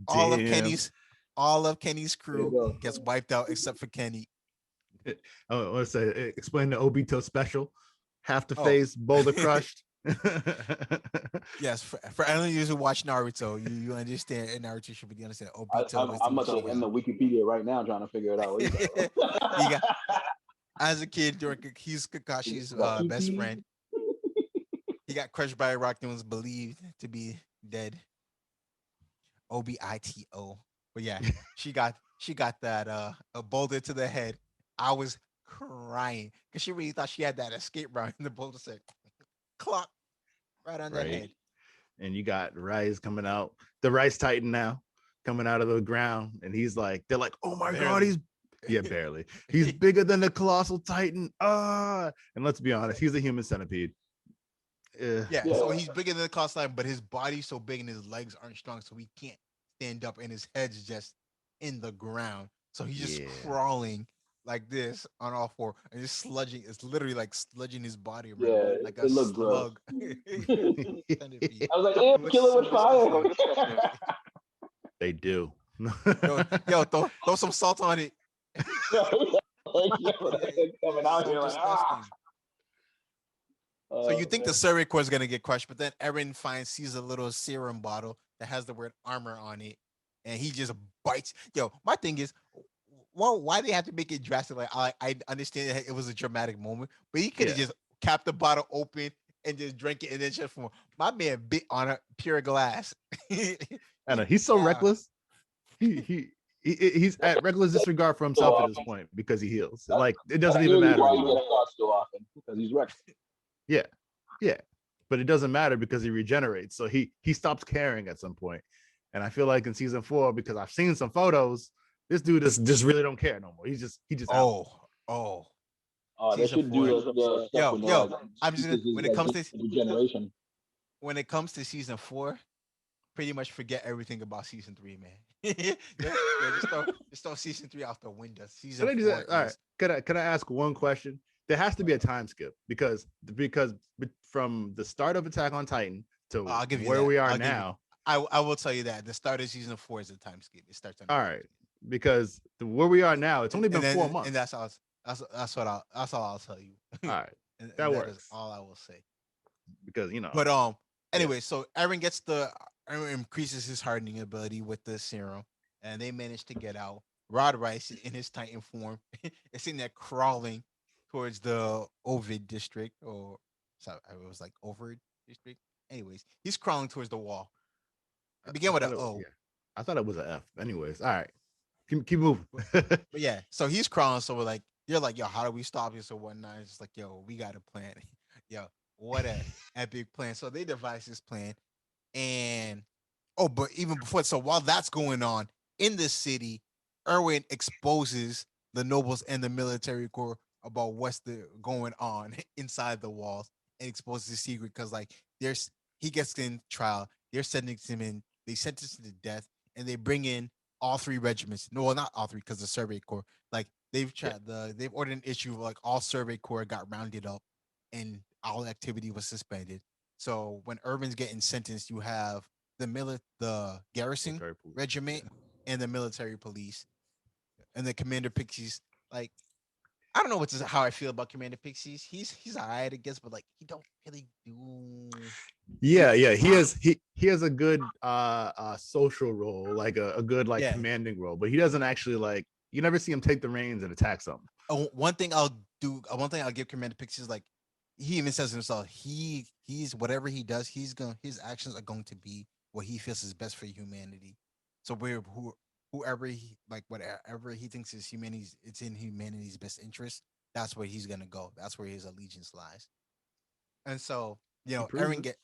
All of Kenny's crew gets wiped out except for Kenny. I want to say, explain the Obito special. Half the face, boulder crushed. Yes, for anyone who watch Naruto, you understand. And Naruto should be understand. Obito. I'm about to end the Wikipedia right now trying to figure it out. As a kid, he's Kakashi's best friend. He got crushed by a rock and was believed to be dead. Obito. But yeah, she got that a boulder to the head. I was crying because she really thought she had that escape route, and the boulder said, "Clock," right on the head. And you got Rice coming out, the Rice Titan now coming out of the ground, and they're like, oh my god, barely. He's bigger than the Colossal Titan. And let's be honest, he's a human centipede. So he's bigger than the Colossal Titan, but his body's so big and his legs aren't strong, so he can't stand up, and his head's just in the ground. So he's just crawling like this on all four and just sludging. It's literally like sludging his body around like a slug. I was like, kill it with fire. They do. Yo, throw some salt on it. Coming out here like, So you think the Survey Corps is gonna get crushed, but then Eren sees a little serum bottle that has the word armor on it, and he just bites. Yo, my thing is, well, why they have to make it drastic? Like I understand that it was a dramatic moment, but he could have just capped the bottle open and just drank it and then just from my man bit on a pure glass. I know he's so reckless. He's at reckless disregard for himself at this point because he heals. Like it doesn't even matter. Why he gets caught so often because he's reckless. Yeah, but it doesn't matter because he regenerates. So he stops caring at some point. And I feel like in season 4, because I've seen some photos, this dude just really don't care no more. He just they should do the yo. I'm just when it comes to regeneration. When it comes to season 4, pretty much forget everything about season 3, man. Just throw season 3 out the window. Season 4. All right. Could I ask one question? There has to be a time skip because from the start of Attack on Titan to I'll give you where that. we are I'll give you. now. I will tell you that the start of season 4 is a time skip. It starts on the All beginning. right, because where we are now, it's only been And four then and months. that's all I'll tell you. All right, And that that is works all I will say. because But yeah, anyway, so Aaron increases his hardening ability with the serum, and they manage to get out. Rod Rice in his Titan form is sitting there crawling towards the Ovid district, or sorry, it was like Ovid district. Anyways, he's crawling towards the wall. It I began with thought an it, O. yeah, I thought it was an F. Anyways, all right, keep moving. But, but yeah, so he's crawling. So we're like, you're like, yo, how do we stop this or whatnot? It's just like, yo, we got a plan. Yo, what a epic plan. So they devise this plan. And but even before, so while that's going on in the city, Erwin exposes the nobles and the military corps about going on inside the walls and exposes the secret because like there's he gets in trial, they're sentencing him in, they sentence him to death, and they bring in all three regiments. No, well, not all three because the survey corps. Like Yeah, they've ordered an issue of like all survey corps got rounded up and all activity was suspended. So when Irvin's getting sentenced, you have the garrison military police. regiment Yeah, and the military police, and the Commander Pixies. Like I don't know how I feel about Commander Pixies. He's alright, I guess, but like he don't really do yeah. a lot. He has a good social role, like a good like Yeah. commanding role, but he doesn't actually like. You never see him take the reins and attack something. One thing I'll do. One thing I'll give Commander Pixies like he even says himself. He's whatever he does. His actions are going to be what he feels is best for humanity. So whoever he like whatever he thinks is humanity's it's in humanity's best interest. That's where he's gonna go. That's where his allegiance lies. And so, He proves it.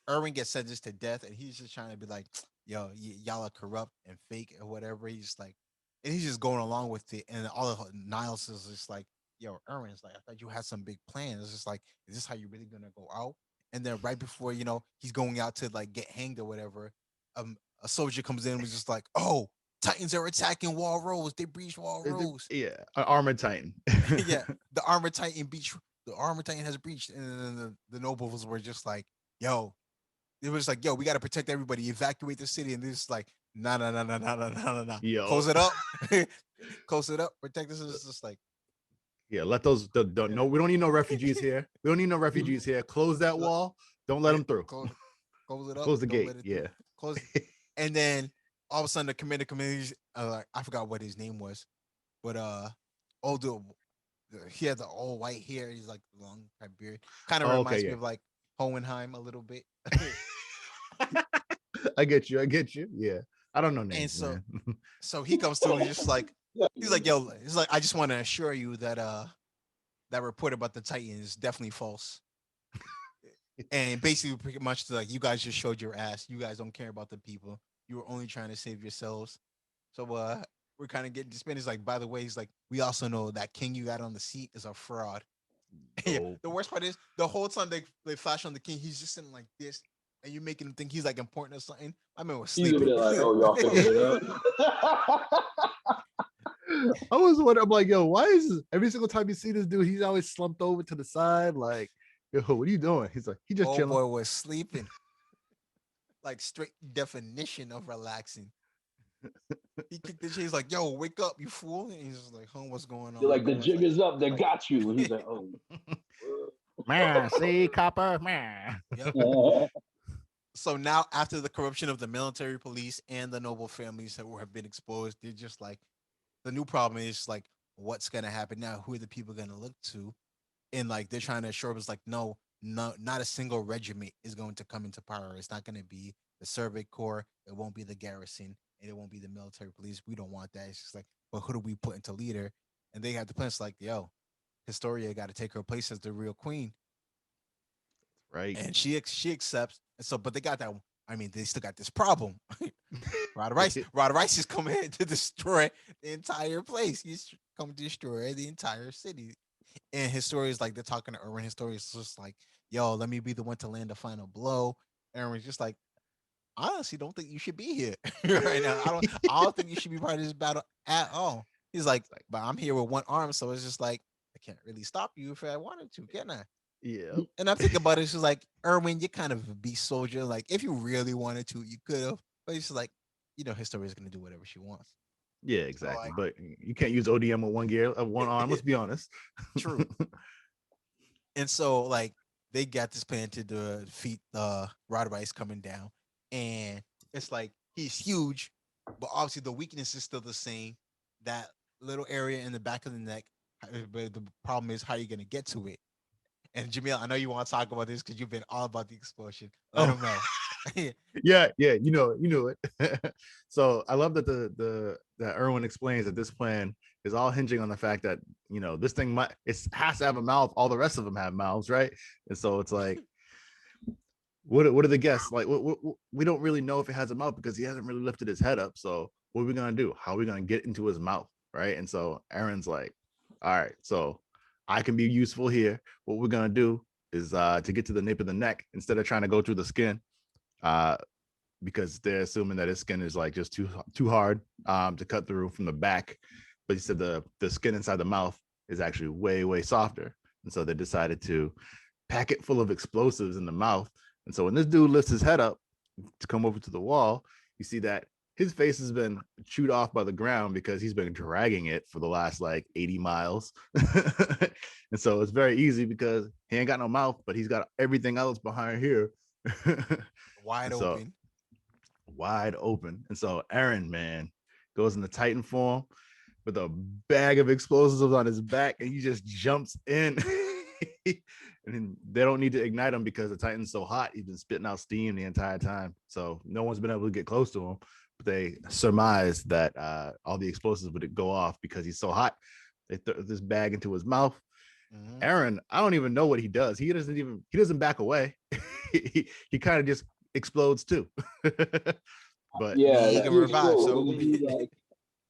Erwin gets sentenced to death, and he's just trying to be like, yo, y'all are corrupt and fake or whatever. He's just like, and he's just going along with it. And all of Niles is just like, yo, Erwin's like, I thought you had some big plans. It's just like, is this how you're really gonna go out? And then right before he's going out to like get hanged or whatever, a soldier comes in and was just like, oh, Titans are attacking Wall Rose. They breached Wall Rose. Yeah, an armored titan. Yeah, the armored titan beach. The armored titan has breached, and then the nobles were just like, "Yo," it was like, "Yo, we got to protect everybody, evacuate the city." And this is like, "No, no, no, no, no, no, no, no, no, Yo, close it up, close it up, protect this." Is just like, yeah, let those no. We don't need no refugees here. We don't need no refugees here. Close that wall. Don't let yeah, them through. close it up, Close the don't gate. let it through, Yeah. close. And then all of a sudden, the committees, like I forgot what his name was, but oh, he had the all white hair. He's like long type beard. Kind of Oh, okay. reminds me Yeah. of like Hohenheim a little bit. I get you. I get you. Yeah. I don't know And names, so man. so he comes through and he's just like Yeah, he's like, yo, he's like, I just want to assure you that that report about the Titan is definitely false. And basically pretty much like you guys just showed your ass. You guys don't care about the people. You were only trying to save yourselves. So we're kind of getting disbanded. He's like, by the way, he's like, we also know that king you got on the seat is a fraud. Yeah, Dope. the worst part is the whole time they flash on the king, he's just sitting like this, and you're making him think he's like important or something. My man was he's over sleeping. there like, oh, y'all figured it out. I was wondering, I'm like, yo, why is this, every single time you see this dude, he's always slumped over to the side, like, yo, what are you doing? He's like, he just Oh chilling. boy was sleeping. Like straight definition of relaxing. He kicked the chair. He's like, "Yo, wake up, you fool!" And he's just like, "Huh, what's going You're on?" like, the Everyone's jig like, is up, they got you. And he's like, oh. Man, see, copper, man. "Yep." So now, after the corruption of the military police and the noble families that have been exposed, they're just like, the new problem is like, what's gonna happen now? Who are the people gonna look to? And like, they're trying to assure us, like, no, no, not a single regiment is going to come into power. It's not gonna be the Survey Corps. It won't be the garrison, and it won't be the military police. We don't want that. It's just like, but who do we put into leader? And they have the plan. It's like, yo, Historia got to take her place as the real queen, Right. and she accepts. And so, but they got that. I mean, they still got this problem. Rod Rice is coming here to destroy the entire place. He's coming to destroy the entire city. And Historia's like they're talking to Erwin. Historia's just like, "Yo, let me be the one to land the final blow." Erwin's just like, "I honestly don't think you should be here right now. I don't think you should be part of this battle at all." He's like, "But I'm here with one arm, so it's just like I can't really stop you if I wanted to, can I?" Yeah. And I'm thinking about it, it's just like, Erwin, you're kind of a beast soldier. Like, if you really wanted to, you could have. But it's just like, Historia's gonna do whatever she wants. Yeah, So exactly. like, But you can't use ODM with one gear, one arm. Let's be honest. true. And so like they got this plan to defeat Roderice coming down, and it's like he's huge, but obviously the weakness is still the same. That little area in the back of the neck. But the problem is how you're gonna get to it. And Jamil, I know you want to talk about this because you've been all about the explosion. Let Oh, them know. yeah, yeah. You know it. So I love that that Erwin explains that this plan is all hinging on the fact that this thing has to have a mouth. All the rest of them have mouths, right? And so it's like, what are the guests like? We don't really know if it has a mouth because he hasn't really lifted his head up. So what are we gonna do? How are we gonna get into his mouth, right? And so Aaron's like, all right, so I can be useful here. What we're gonna do is to get to the nape of the neck instead of trying to go through the skin. Uh, because they're assuming that his skin is like just too hard to cut through from the back. But he said the skin inside the mouth is actually way softer, and so they decided to pack it full of explosives in the mouth. And so when this dude lifts his head up to come over to the wall, you see that his face has been chewed off by the ground because he's been dragging it for the last like 80 miles. And so it's very easy because he ain't got no mouth, but he's got everything else behind here. Wide And so open. wide open. And so Aaron, man, goes into Titan form with a bag of explosives on his back, and he just jumps in. And they don't need to ignite him because the Titan's so hot. He's been spitting out steam the entire time. So no one's been able to get close to him. But they surmise that all the explosives would go off because he's so hot. They throw this bag into his mouth. Mm-hmm. Aaron, I don't even know what he does. He doesn't back away. he kind of just explodes too. But I mean, Yeah, he if can you revive. explode, So wouldn't he like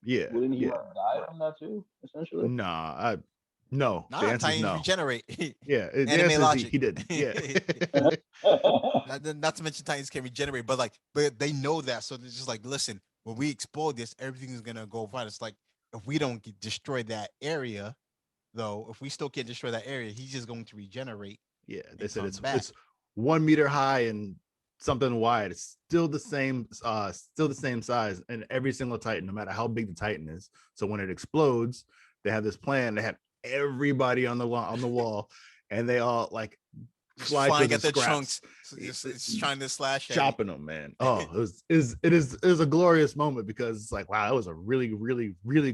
yeah, wouldn't he yeah. like die from that too? Essentially. No. The nah, answer is Titans no. regenerate. Yeah, the Anime answer is logic. he didn't. Yeah. Not to mention Titans can regenerate, but they know that, so they're just like, listen, when we explode this, everything is gonna go fine. It's like if we don't destroy that area, though, if we still can't destroy that area, he's just going to regenerate Yeah, they and said come it's back. it's 1 meter high and something wide. It's still the same size in every single Titan, no matter how big the Titan is. So when it explodes, they have this plan. They have everybody on the wall, and they all like Just fly to flying the at the scraps, chunks, so just it's trying to slash at it. chopping them, man. Oh, it is a glorious moment because it's like, wow, that was a really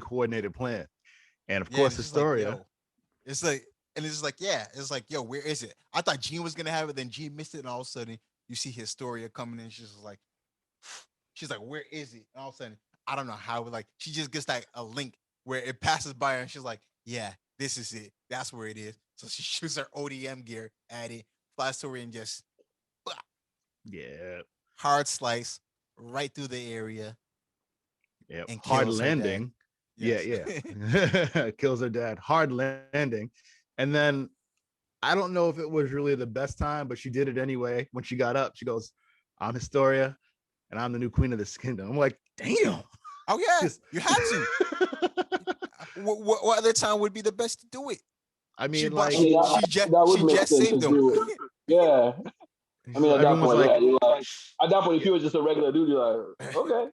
coordinated plan. And of Yeah, and course, it's just like, Historia. yo, it's like, and it's just like, yeah, it's like, yo, where is it? I thought Gene was gonna have it, then Gene missed it, and all of a sudden you see Historia coming in. She's like, where is it? And all of a sudden, I don't know how, like, she just gets like a link where it passes by her, and she's like, yeah, this is it. That's where it is. So she shoots her ODM gear at it, flies to her, and just Yeah, hard slice right through the area yeah, and hard kills her dad. landing. Yeah, Yes. yeah. Kills her dad. Hard landing. And then I don't know if it was really the best time, but she did it anyway. When she got up, she goes, I'm Historia and I'm the new queen of this kingdom. I'm like, damn. Oh yeah, Just you had to. What other time would be the best to do it? I She mean, but I like, mean, that would she make just sense to saved them. do it. Yeah. I mean, at that everyone's point, like, yeah, you're like, at that point, if you were just a regular dude, you're like, okay.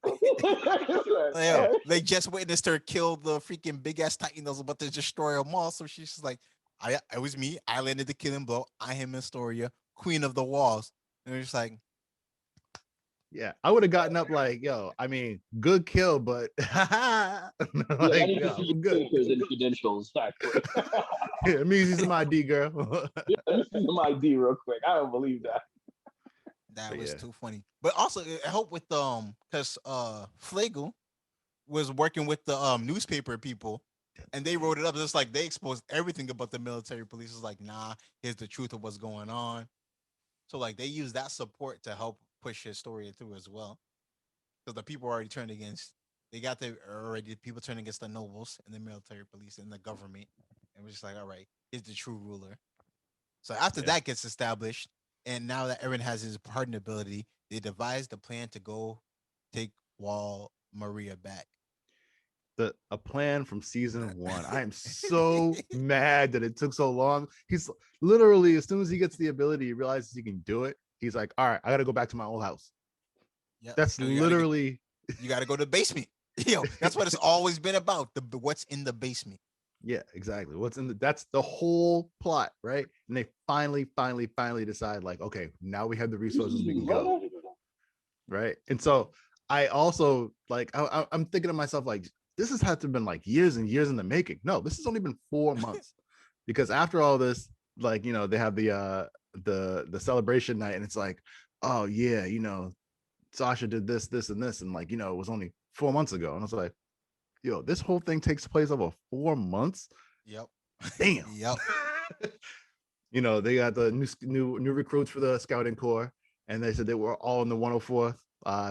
Like, all Yo, right. they just witnessed her kill the freaking big ass titan that was about to destroy them all. So she's just like, it was me. I landed the killing blow. I am Astoria, queen of the walls. And they're just like, yeah, I would have gotten up like, yo, I mean, good kill, but Yeah, I like, need to yeah, see I'm your good. papers and credentials, actually. Yeah, it means he's my D girl. Yeah, let me see some ID real quick. I don't believe that. that But was yeah, too funny. But also, I hope with because Flegel was working with the newspaper people, and they wrote it up just like they exposed everything about the military police. It's like, nah, here's the truth of what's going on. So like they use that support to help push his story through as well. Because the people already turned against, they got the already people turned against the nobles and the military police and the government, and we're just like, all right, here's the true ruler. So after yeah. that gets established, and now that Eren has his pardon ability, they devise the plan to go take Wall Maria back. a plan from season 1. I am so mad that it took so long. He's literally, as soon as he gets the ability, he realizes he can do it. He's like, all right, I got to go back to my old house. Yeah, That's literally. You got to go to the basement. That's what it's always been about. What's in the basement. Yeah, exactly. That's the whole plot, right? And they finally decide, like, okay, now we have the resources, we can go. Right. And so I also like I'm thinking to myself, like, this has had to have been like years and years in the making. No, this has only been 4 months. Because after all this, like, they have the celebration night, and it's like, oh yeah, Sasha did this and this, and like, it was only 4 months ago. And I was like, yo, this whole thing takes place over 4 months. Yep. Damn. Yep. They got the new recruits for the scouting corps, and they said they were all in the 104th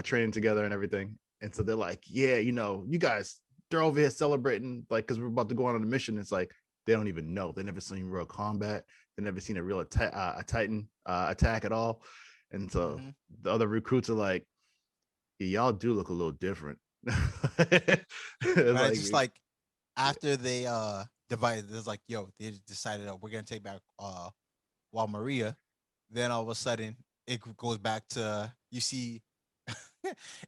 training together and everything. And so they're like, yeah, you guys, they're over here celebrating, like, because we're about to go on a mission. It's like they don't even know. They never seen real combat. They never seen a real a Titan attack at all. And so the other recruits are like, yeah, y'all do look a little different. Right, just like after they divided, it's like, yo, they decided, oh, we're gonna take back Wal Maria. Then all of a sudden it goes back to, you see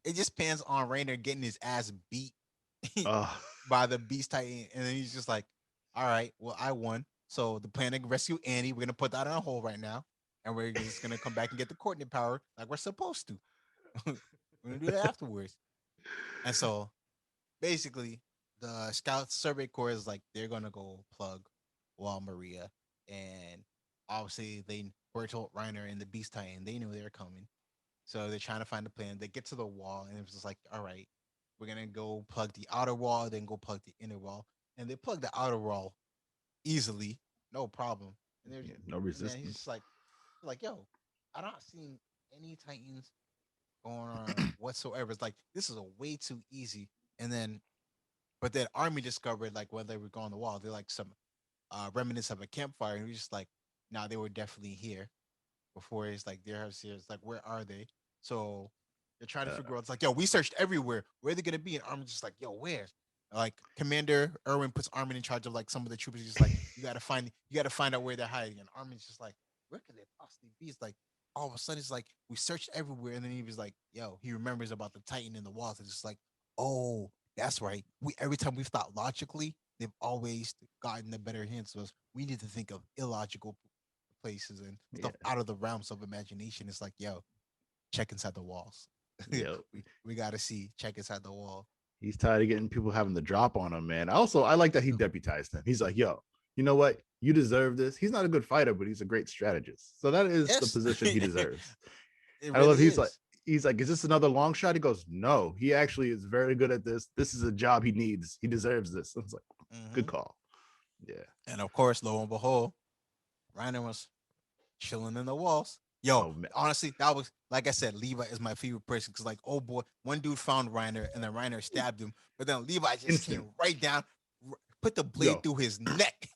it just pans on Rainer getting his ass beat by the Beast Titan, and then he's just like, all right, well, I won. So the plan to rescue Annie, we're gonna put that on a hold right now, and we're just gonna come back and get the coordinate power like we're supposed to. We're gonna do that afterwards. And so basically, the Scout Survey Corps is like, they're gonna go plug Wall Maria, and obviously they Bertolt Reiner and the Beast Titan, they knew they were coming, so they're trying to find a plan. They get to the wall, and it's just like, all right, we're gonna go plug the outer wall, then go plug the inner wall, and they plug the outer wall easily, no problem. And there's no and then he's resistance. just like, yo, I don't see any Titans going on whatsoever. It's like, this is a way too easy. And then but then Army discovered, like, when they were going on the wall, they're like some remnants of a campfire, and we just like, nah, they were definitely here before. It's like, they're here. It's like, where are they? So they're trying to figure out. It's like, yo, we searched everywhere. Where are they gonna be? And Armin's just like, yo, where? Like, Commander Irwin puts Armin in charge of like some of the troopers. He's just like, you gotta find out where they're hiding. And Armin's just like, where could they possibly be? It's like, all of a sudden it's like, we searched everywhere, and then he was like, yo, he remembers about the Titan in the walls. It's just like, oh, that's right. We Every time we've thought logically, they've always gotten the better hands of us. We need to think of illogical places and stuff out of the realms of imagination. It's like, yo, check inside the walls. Yep. we gotta see, check inside the wall. He's tired of getting people having the drop on him, man. I like that he deputized him. He's like, yo, you know what? You deserve this. He's not a good fighter, but he's a great strategist. So that is the position he deserves. I love. He's like, is this another long shot? He goes, no, he actually is very good at this. This is a job he needs. He deserves this. It's like, good call. Yeah. And of course, lo and behold, Reiner was chilling in the walls. Yo, honestly, that was, like I said, Levi is my favorite person because, like, oh boy, one dude found Reiner and then Reiner stabbed him, but then Levi just came right down, put the blade through his neck,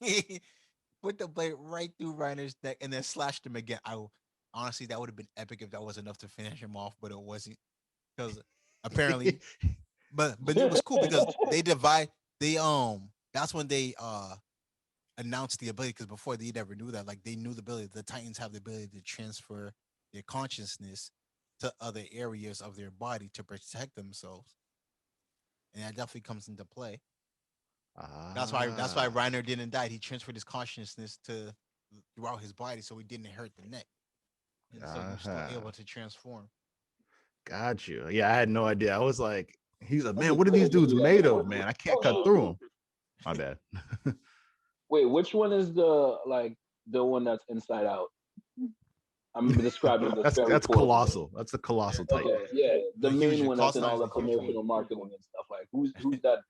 put the blade right through Reiner's neck, and then slashed him again. Honestly, that would have been epic if that was enough to finish him off, but it wasn't, because apparently, but it was cool because that's when they announced the ability, because before they never knew that. Like, they knew the ability. The Titans have the ability to transfer their consciousness to other areas of their body to protect themselves, and that definitely comes into play. That's why Reiner didn't die. He transferred his consciousness to throughout his body, so he didn't hurt the neck, and so he was still able to transform. Got you. Yeah, I had no idea. I was like, he's like, man, what are these dudes made of, man? I can't cut through them. My bad. Wait, which one is the one that's inside out? I'm describing this. That's colossal. That's the colossal type. Okay, yeah, the main one that's in all the promotional marketing and stuff. Like, who's that?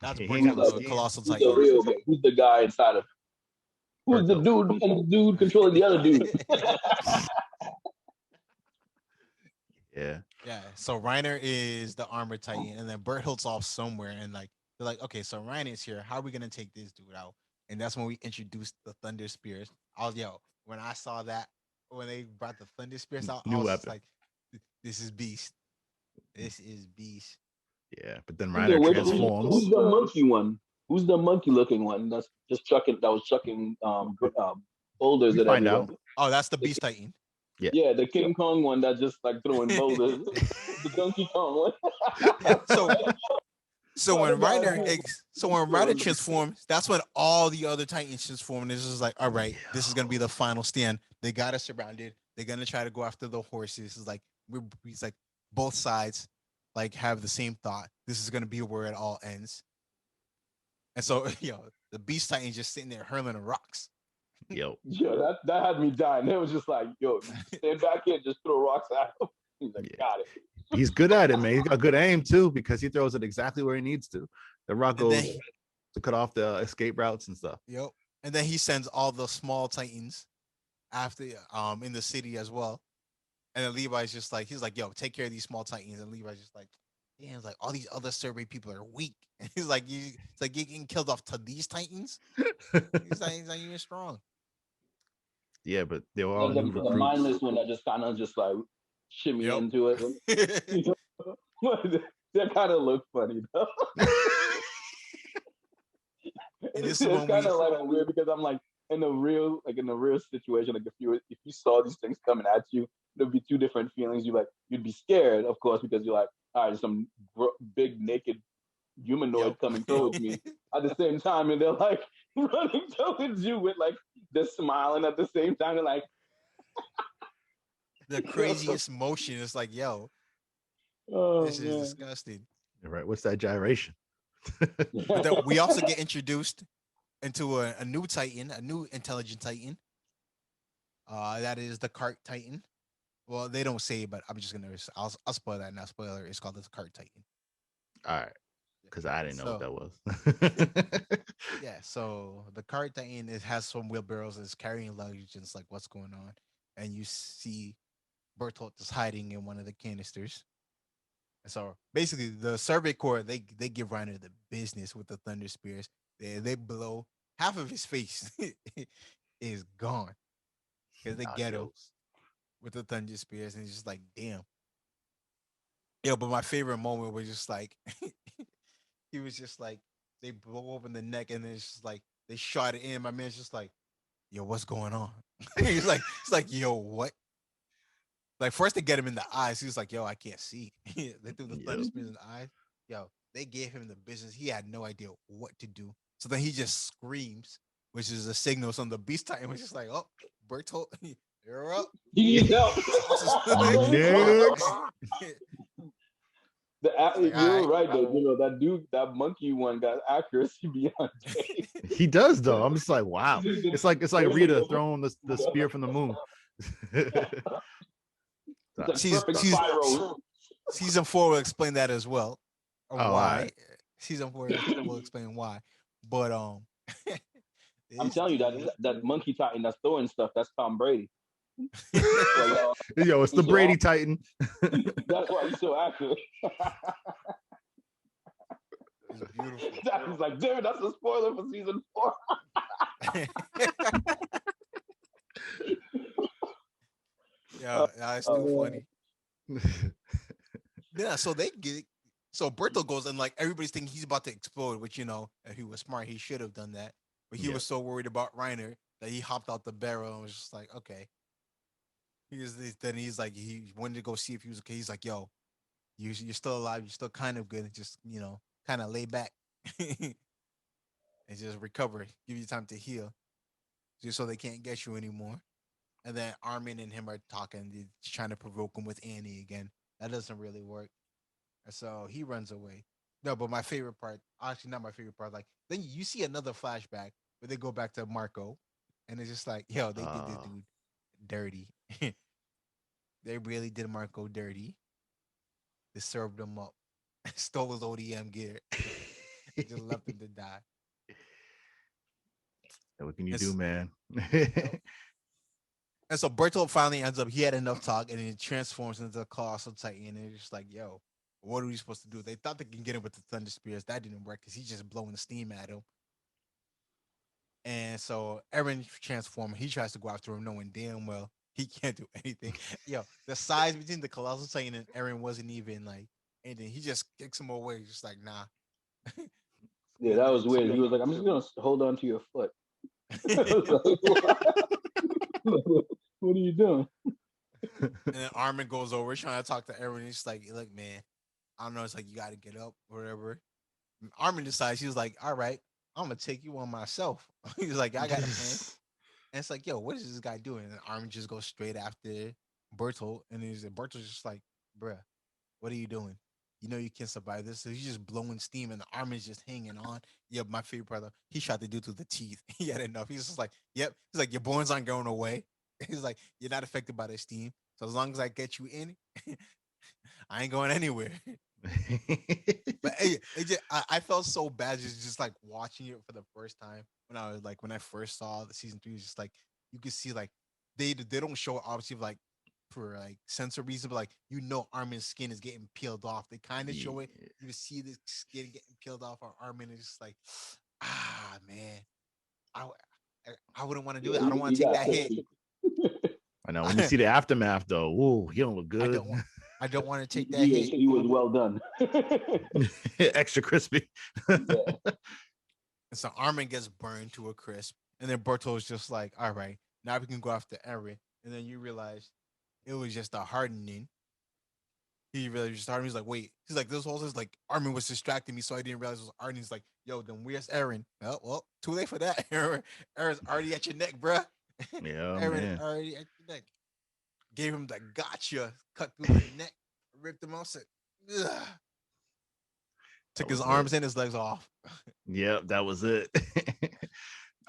That's the colossal type. Who's the guy inside of? Who's the dude? And the dude controlling the other dude. Yeah. So Reiner is the armored Titan, and then Berthold's off somewhere, and like, they're like, okay, so Reiner's here. How are we gonna take this dude out? And that's when we introduced the Thunder Spears. When I saw that, when they brought the Thunder Spears out, I was just like, this is beast. This is beast. Yeah, but then Either Reiner which transforms. who's the monkey one? Who's the monkey looking one? That's just chucking. That was chucking boulders We at find everyone. out. Oh, that's the Beast Titan. Yeah. Yeah, the King Kong one that just like throwing boulders. The Donkey Kong one. So so Why the when guy Reiner who- so when Reiner transforms, that's when all the other Titans transform. And it's just like, all right, this is gonna be the final stand. They got us surrounded. They're gonna try to go after the horses. It's like it's like both sides like have the same thought. This is gonna be where it all ends. And so the Beast Titan just sitting there hurling the rocks. Yo, Yeah, that had me dying. It was just like, yo, stand back here, just throw rocks at him. He's like, Yeah. got it. he's good at it, man. He's got good aim too because he throws it exactly where he needs to. The rock And goes then to cut off the escape routes and stuff. yep. And then he sends all the small Titans after in the city as well. And then Levi's just like, he's like, yo, take care of these small Titans. And Levi's just like, yeah, it's like all these other survey people are weak. And he's like, it's like you getting killed off to these Titans. He's not even strong. Yeah, but they were all And new the recruits. mindless one that just kind of just like shimmy Yep. into it. That kind of looked funny though. And this It's is when kind we of like weird because I'm like in a real situation, like if you saw these things coming at you, there'd be two different feelings. You'd be scared, of course, because you're like, all right, some big naked humanoid Yep. coming towards me. At the same time, and they're like running towards you with like they're smiling at the same time. They're like, the craziest motion is like, yo, oh this is man. disgusting. Right? What's that gyration? But then we also get introduced into a new Titan, a new intelligent Titan. That is the Cart Titan. Well, they don't say it, but I'm just gonna I'll spoil that now. Spoiler, it's called the Cart Titan. All right, because I didn't know what So that was. yeah, so the Cart Titan it has some wheelbarrows, it's carrying luggage, and it's like what's going on, and you see Bertolt is hiding in one of the canisters. And so basically, the Survey Corps they give Reiner the business with the Thunder Spears. They blow half of his face is gone because they get him Nachos. with the Thunder Spears, and it's just like damn. Yeah, but my favorite moment was just like he was just like they blow open the neck, and then it's just like they shot it in. My man's just like, yo, what's going on? He's like, yo, what? Like first they get him in the eyes. He was like, "Yo, I can't see." They threw the thunder Yep. spears in the eyes. Yo, they gave him the business. He had no idea what to do. So then he just screams, which is a signal. So the Beast Titan was just like, "Oh, Bertolt, you're up." He needs help. Next. Like, all You're right. right though. That dude, that monkey one got accuracy beyond day. He does though. I'm just like, wow. It's like Rita throwing the spear from the moon. It's like She's perfect she's spiral. season 4 will explain that as well, or Oh, all why. right. Season 4 will explain why. But I'm this telling you dude, that monkey titan that's throwing stuff. That's Tom Brady. Like, Yo, it's the so Brady Titan. that's why he's so accurate. is beautiful. He's like, dude, that's a spoiler for season 4. Yeah, it's still funny. Yeah, so they get so Berto goes and like everybody's thinking he's about to explode, which if he was smart, he should have done that. But he Yeah. was so worried about Reiner that he hopped out the barrel and was just like, okay. Then he's like he wanted to go see if he was okay. He's like, yo, you're still alive, you're still kind of good. Just kind of lay back and just recover. Give you time to heal, just so they can't get you anymore. And then Armin and him are talking, they're trying to provoke him with Annie again. That doesn't really work. And so he runs away. No, but my favorite part, actually not my favorite part, like then you see another flashback where they go back to Marco and it's just like, yo, they did this Uh, dude dirty. They really did Marco dirty. They served him up, stole his ODM gear, and just left him to die. what can you do, It's, man? and so Bertolt finally ends up, he had enough talk and he transforms into a Colossal Titan. And they're just like, yo, what are we supposed to do? They thought they can get him with the Thunder Spears. That didn't work because he's just blowing the steam at him. And so Eren transforms. He tries to go after him, knowing damn well he can't do anything. Yo, the size between the Colossal Titan and Eren wasn't even like and then he just kicks him away, just like nah. Yeah, that was weird. He was like, "I'm just gonna hold on to your foot." I was And like, what are you doing? then Armin goes over, trying to talk to everyone. He's like, look, man, I don't know. It's like you got to get up, whatever. And Armin decides he was like, all right, I'm gonna take you on myself. He's like, I got a plan. And it's like, yo, what is this guy doing? And Armin just goes straight after Bertolt, and Bertolt's just like, bruh, what are you doing? You know you can't survive this. So he's just blowing steam, and the Armin's just hanging on. Yeah, my favorite brother, he shot the dude through the teeth. He had enough. He's just like, yep. He's like, your bones aren't going away. He's like, you're not affected by the steam. So as long as I get you in, I ain't going anywhere. But hey, I felt so bad just like watching it for the first time when I first saw the season 3. It was just like you could see like they don't show it obviously like for like censor reasons, but like Armin's skin is getting peeled off. They kind of show it. Yeah. You can see the skin getting peeled off on Armin. It's just like, man, I w- I wouldn't want to do Yeah, it. I don't want he to take got that hit. pictures. I know when you see the aftermath though, ooh, he don't look I good. don't want. I don't want to take that He was, hit. he was well done. Extra crispy. Yeah. And so Armin gets burned to a crisp. And then Berto's just like, all right, now we can go after Eren. And then you realize it was just a hardening. He really just hardened. He's like, wait. He's like, this whole is like Armin was distracting me, so I didn't realize it was hardening. He's like, yo, then where's Eren? Oh, well, too late for that. Eren's already at your neck, bruh. Yeah, Eren man. already at your neck. Gave him the gotcha, cut through the neck, ripped him off, said, ugh. That Took his was it. arms and his legs off. Yep, that was it.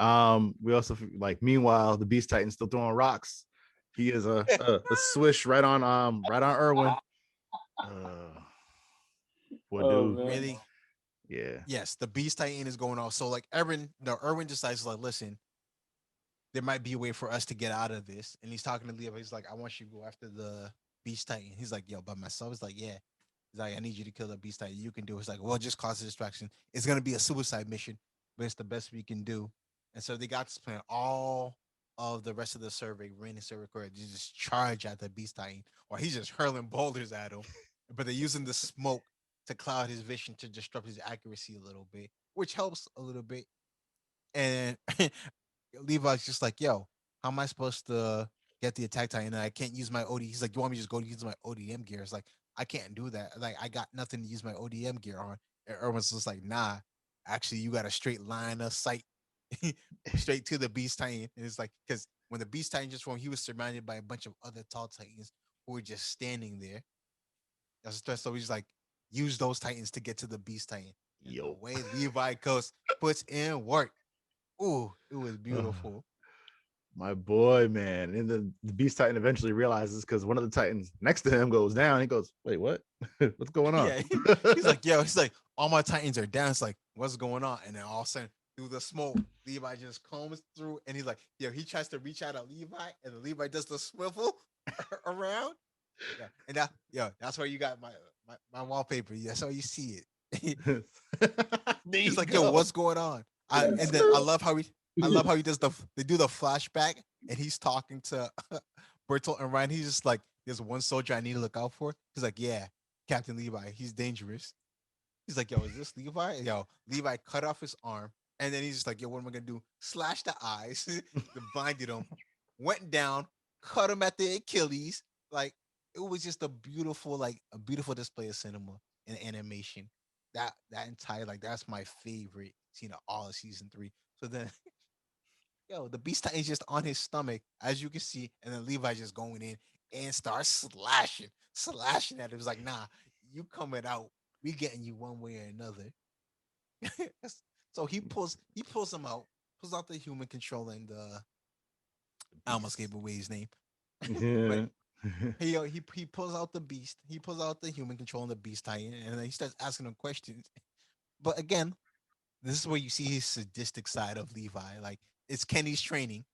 We also like meanwhile the Beast Titan's still throwing rocks. He is a swish right on Irwin. Poor Oh dude. man. Really? Yeah. Yes, the Beast Titan is going off. So like Erwin decides like, listen, there might be a way for us to get out of this. And he's talking to Leo. He's like, I want you to go after the Beast Titan. He's like, yo, by myself. He's like, yeah. He's like, I need you to kill the Beast Titan. You can do it. It's like, well, just cause a distraction. It's gonna be a suicide mission, but it's the best we can do. And so they got this plan. All of the rest of the survey, remaining survey corps, they just charge at the Beast Titan, or he's just hurling boulders at him. But they're using the smoke to cloud his vision to disrupt his accuracy a little bit, which helps a little bit. And Levi's just like, yo, how am I supposed to get the attack titan? And I can't use my OD. He's like, you want me to just go use my ODM gear? It's like, I can't do that. Like, I got nothing to use my ODM gear on. And Erwin's just like, nah, actually, you got a straight line of sight straight to the Beast Titan. And it's like, because when the Beast Titan just formed, he was surrounded by a bunch of other tall Titans who were just standing there. That's a threat. So he's like, use those Titans to get to the Beast Titan. And the Yo. way Levi goes, puts in work. Ooh, it was beautiful. My boy, man. And the Beast Titan eventually realizes because one of the Titans next to him goes down. He goes, wait, what? What's going on? Yeah, he's like, yo, he's like, all my Titans are down. It's like, what's going on? And then all of a sudden, through the smoke, Levi just combs through, and he's like, yo, he tries to reach out at Levi, and then Levi does the swivel around. Yeah, and that's where you got my wallpaper. That's how you see it. He's like, yo, what's going on? And then I love how he does they do the flashback, and he's talking to Bertolt and Ryan. He's just like, there's one soldier I need to look out for. He's like, yeah, Captain Levi. He's dangerous. He's like, yo, is this Levi? Yo, Levi cut off his arm, and then he's just like, yo, what am I gonna do? Slash the eyes, blinded him, went down, cut him at the Achilles. Like, it was just a beautiful display of cinema and animation. That entire that's my favorite scene of all of season 3. So then, yo, the Beast Titan is just on his stomach, as you can see, and then Levi just going in and starts slashing at him. It's like, nah, you coming out, we getting you one way or another. So he pulls him out, pulls out the human controlling the I almost gave away his name. But Yeah. he pulls out the beast, he pulls out the human controlling the Beast Titan, and then he starts asking him questions. But again, this is where you see his sadistic side of Levi. Like, it's Kenny's training.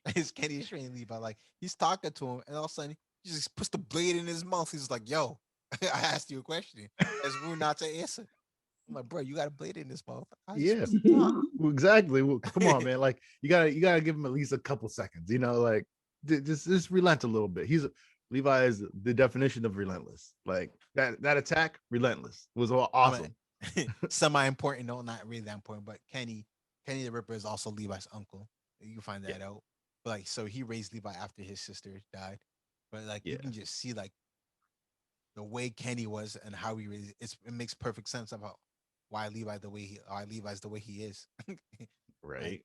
It's Kenny's training Levi. Like, he's talking to him, and all of a sudden he just puts the blade in his mouth. He's like, yo, I asked you a question. It's rude not to answer. I'm like, bro, you got a blade in this mouth. How you Yeah. supposed to talk? Well, exactly. Well, come on, man. Like you gotta give him at least a couple seconds. Like just relent a little bit. Levi is the definition of relentless. Like that attack, relentless. It was all I'm awesome. semi-important, no, not really that important, but Kenny the Ripper is also Levi's uncle. You can find Yeah, that out. But like, so he raised Levi after his sister died. But like, you yeah, can just see like the way Kenny was and how he raised. It makes perfect sense about why Levi's the way he is. Like, right.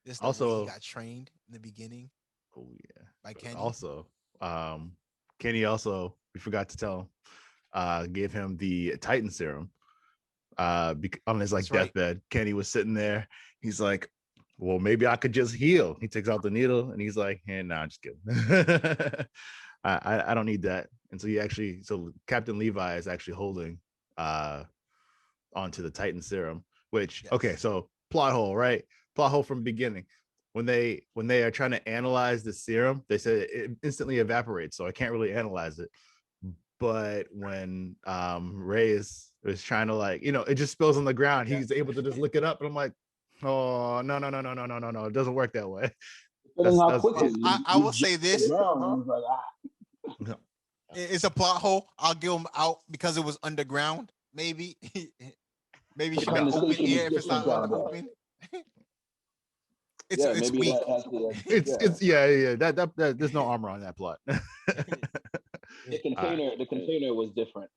just the way he Also, got trained in the beginning oh yeah, by but Kenny. also, Kenny also we forgot to tell him, gave him the Titan serum. On his like That's right. deathbed, Kenny was sitting there. He's like, well, maybe I could just heal. He takes out the needle and he's like, hey, nah, I'm just kidding. I don't need that. And so Captain Levi is actually holding onto the Titan serum, which, okay, Yes. so plot hole, right? Plot hole from beginning. When they are trying to analyze the serum, they said it instantly evaporates, so I can't really analyze it. But when Ray is trying to, like, it just spills on the ground, Yeah. he's able to just look it up, and I'm like, oh, no, no, no, no, no, no, no, no, it doesn't work that way. Depending That's how that's quick Well, it is, I he will say jumped to the this: ground and he's like, it's a plot hole. I'll give him out because it was underground. Maybe, maybe it the should be open condensation air is if it's different not on down the there. open. It's Yeah, it's maybe that weak. has to, it's yeah. it's yeah, yeah, that there's no armor on that plot. All right. The container was different.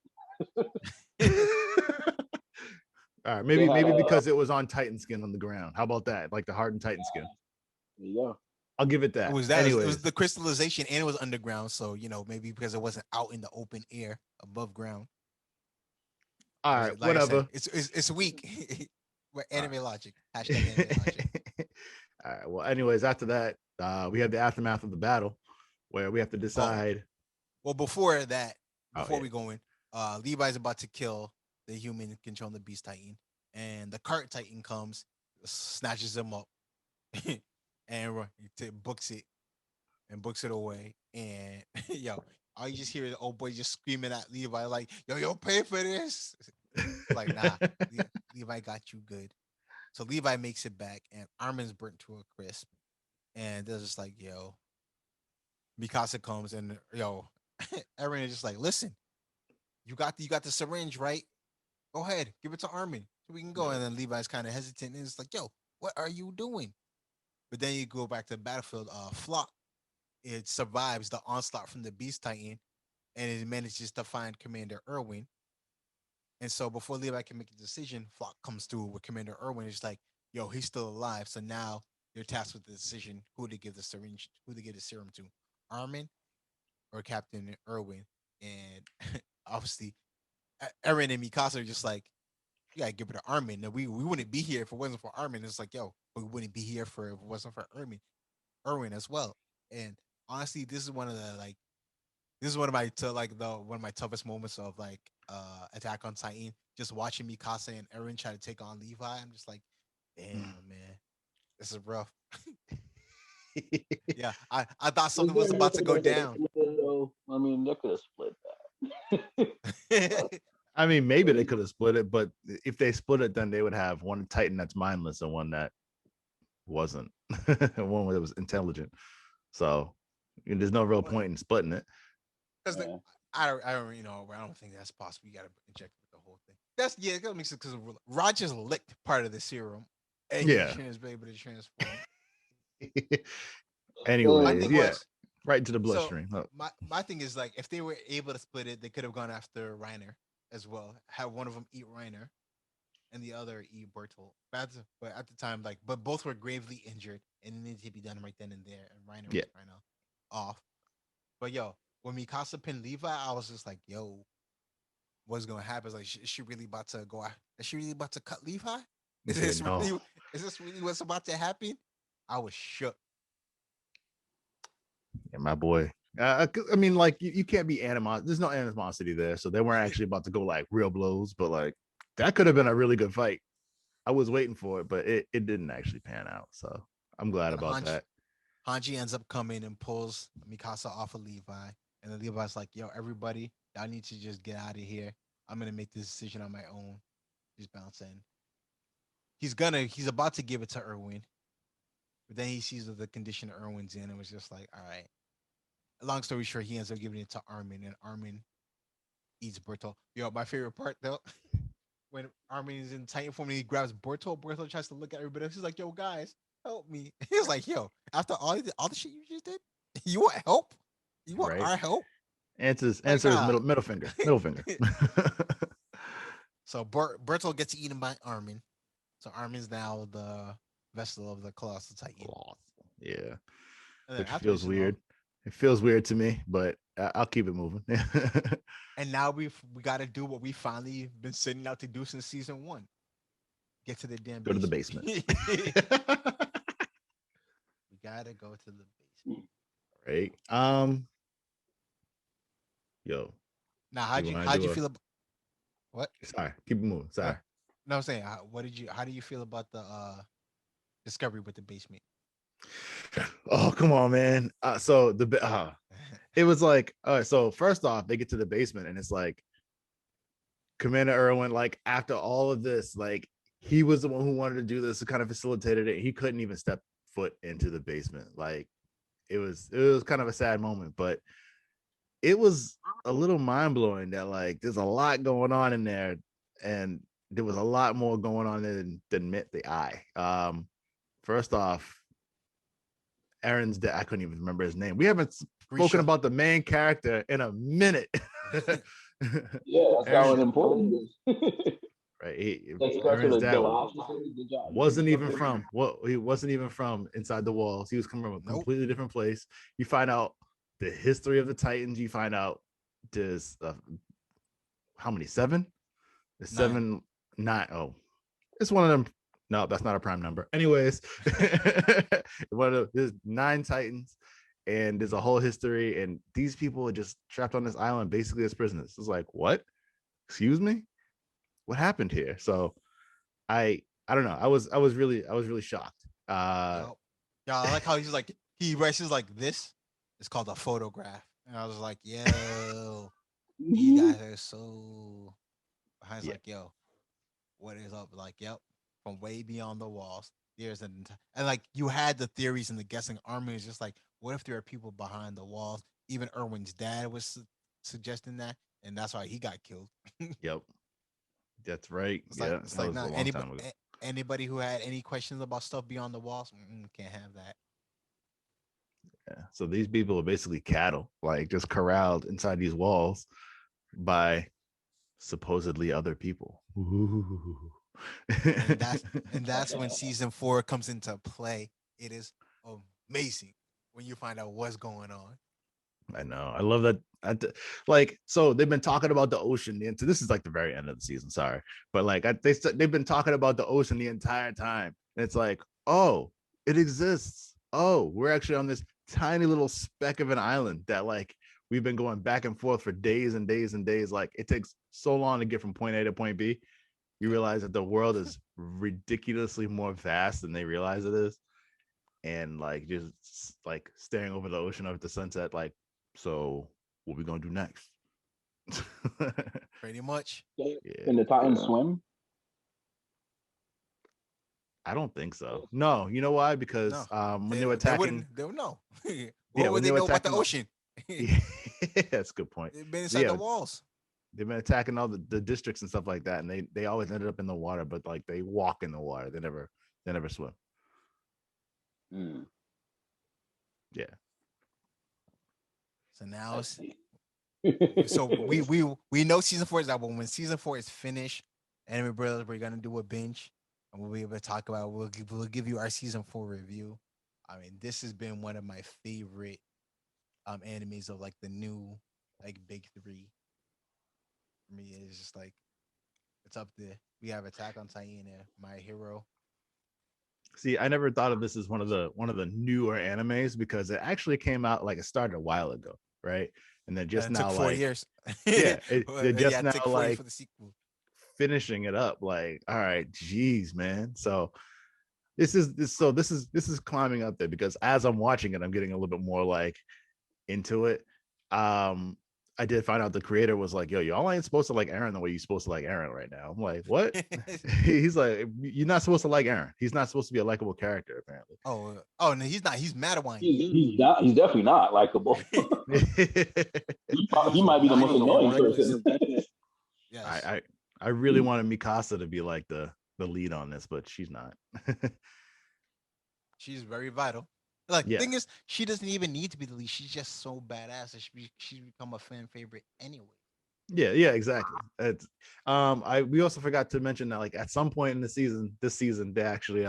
All right, They had maybe a, because it was on Titan skin on the ground. How about that? Like the hardened Titan skin. there you go. I'll give it It that. was that. It was Anyways, the crystallization, and it was underground. So maybe because it wasn't out in the open air above ground. all right, But like I said, whatever. it's weak. All Anime right. logic. Hashtag anime logic. All right. Well, anyways, after that, we have the aftermath of the battle where we have to Oh, decide. well, before that, Oh before yeah. we go in, Levi's about to kill the human controlling the beast titan, and the cart titan comes, snatches him up, and books it and books it away. And yo, all you just hear is the old boy just screaming at Levi like, "Yo, you'll pay for this." Like, nah, Levi got you good. So Levi makes it back, and Armin's burnt to a crisp, and they're just like, "Yo." Mikasa comes and Eren is just like, "Listen, you got the syringe, right? Go ahead, give it to Armin so we can go." Yeah. And then Levi's kind of hesitant and it's like, "Yo, what are you doing?" But then you go back to the battlefield. Flock, it survives the onslaught from the Beast Titan, and it manages to find Commander Irwin. And so before Levi can make a decision, Flock comes through with Commander Irwin. It's like, "Yo, he's still alive." So now you're tasked with the decision who to give the syringe, who to give the serum to, Armin or Captain Irwin. And obviously, Eren and Mikasa are just like, "You gotta give it to Armin. And we wouldn't be here if it wasn't for Armin." It's like, yo, we wouldn't be here for if it wasn't for Irwin as well. And honestly, this is one of my one of my toughest moments of like Attack on Titan. Just watching Mikasa and Eren try to take on Levi. I'm just like, damn man, this is rough. Yeah, I thought Was something there was no about to go way to down. split it though? I mean, they could have split that. I mean, maybe they could have split it, but if they split it, then they would have one Titan that's mindless and one that wasn't, one that was intelligent. So there's no real point in splitting it. Because Yeah. I don't think that's possible. You got to inject it with the whole thing. That makes it because Rogers licked part of the serum, and he Yeah. was able to transform. My Anyways, thing yeah, was right into the so bloodstream. Huh. my thing is like if they were able to split it, they could have gone after Reiner as well. Have one of them eat Reiner and the other eat Bertolt. But at the time, but both were gravely injured and it needed to be done right then and there. And Reiner Yeah. was kind of off. But yo, when Mikasa pinned Levi, I was just like, yo, what's gonna happen? Is like, is she really about to go? Is she really about to cut Levi? He said no. Is this really what's about to happen? I was shook. Yeah, my boy. I mean, like you can't be animosity. There's no animosity there, so they weren't actually about to go like real blows. But like that could have been a really good fight. I was waiting for it, but it didn't actually pan out. So I'm glad Then about that. Hanji ends up coming and pulls Mikasa off of Levi, and then Levi's like, "Yo, everybody, y'all need to just get out of here. I'm gonna make this decision on my own." He's bouncing. He's about to give it to Erwin, but then he sees the condition Erwin's in, and was just like, "All right." long story short, he ends up giving it to Armin, and Armin eats Berto. Yo, my favorite part though, when Armin is in Titan form and he grabs Berto, Berto tries to look at everybody else. He's like, "Yo, guys, help me." He's like, "Yo, after all the shit you just did, you want help? You want Right. our help?" Answers Like, nah. middle finger. Middle finger. So Berto gets eaten by Armin. So Armin's now the vessel of the Colossal Titan. Cloth. Yeah. And then Which after feels this, you know, weird. It feels weird to me, but I'll keep it moving. and now we got to do what we finally been setting out to do since season one: get to the damn Go to the basement. basement. We gotta go to the basement. Right. Yo, Now, you want to how'd do you a? feel about what? Sorry, keep it moving. No, Sorry. no, I'm saying, how do you feel about the discovery with the basement? Oh, come on, man. So it was like, all right. So first off, they get to the basement, and it's like Commander Irwin. Like after all of this, like he was the one who wanted to do this, who kind of facilitated it. He couldn't even step foot into the basement. Like it was kind of a sad moment, but it was a little mind blowing that like there's a lot going on in there, and there was a lot more going on than met the eye. First off, Aaron's dad. I couldn't even remember his name. We haven't spoken Grisha. about the main character in a minute. Yeah, that's how Aaron, important it is. right? Next character, Aaron's the dad last good job. wasn't even from he wasn't even from inside the walls. He was coming from a Nope. completely different place. You find out the history of the Titans. You find out there's how many? Seven? The 9. seven, nine. Oh, it's one of them. No, that's not a prime number. Anyways, there's 9 Titans, and there's a whole history, and these people are just trapped on this island basically as prisoners. It's like, what? Excuse me? What happened here? So I don't know. I was really shocked. Yep. Yeah, I like how he's like he writes like this. It's called a photograph, and I was like, yo, these guys are so. Behind Yeah, like, yo, what is up? Like, yep, from way beyond the walls. There's and like you had the theories and the guessing. Army is just like, what if there are people behind the walls? Even Irwin's dad was suggesting that, and that's why he got killed. yep, that's right. Yeah, It's that like was a not long time ago. anybody who had any questions about stuff beyond the walls can't have that. Yeah. So these people are basically cattle, like just corralled inside these walls by supposedly other people. Ooh. and that's and that's when season 4 comes into play. It is amazing when you find out what's going on. I know. I love that. Like, so they've been talking about the ocean. So this is like the very end of the season. Sorry, but like they've been talking about the ocean the entire time, and it's like, oh, it exists. Oh, we're actually on this tiny little speck of an island that like we've been going back and forth for days and days and days. Like it takes so long to get from point A to point B. You Yep. realize that the world is ridiculously more vast than they realize it is, and like just like staring over the ocean over the sunset, like, so what we gonna do next? Pretty much. Yeah, Can the Titans swim? I don't think so. No, you know why? Because No, when they were they attacking, wouldn't. They would know. yeah, What would when they they were know about the attacking all, ocean? yeah, that's a good point. They've been So inside the yeah, walls. they've been attacking all the districts and stuff like that, and they always ended up in the water, but like they walk in the water. They never swim. Mm, Yeah. So now I it's see. so we know season 4 is out, but when season 4 is finished, Anime Brothers, we're gonna do a binge, and we'll be able to talk about. We'll give you our season 4 review. I mean, this has been one of my favorite animes of like the new like big three. For me, it's just like it's up there. We have Attack on Titan and My Hero. See, I never thought of this as one of the newer animes because it actually came out like it started a while ago, right? And then just It took now, 4 like, years. yeah, they're Yeah, just it now took 4 years like for the sequel. finishing it up. Like, all right, geez, man. So this is climbing up there because as I'm watching it, I'm getting a little bit more like into it. Um, I did find out the creator was like, yo, y'all ain't supposed to like Aaron the way you're supposed to like Aaron right now. I'm like, what? He's like, you're not supposed to like Aaron. He's not supposed to be a likable character, apparently. Oh, no, he's not. He's Madawan. He's not. He's definitely not likable. He might be the most annoying person. Yes. I really wanted Mikasa to be like the lead on this, but she's not. She's very vital. Like, Yeah. thing is, she doesn't even need to be the lead. She's just so badass that she's become a fan favorite anyway. Yeah, exactly. It's we also forgot to mention that like at some point in this season, they actually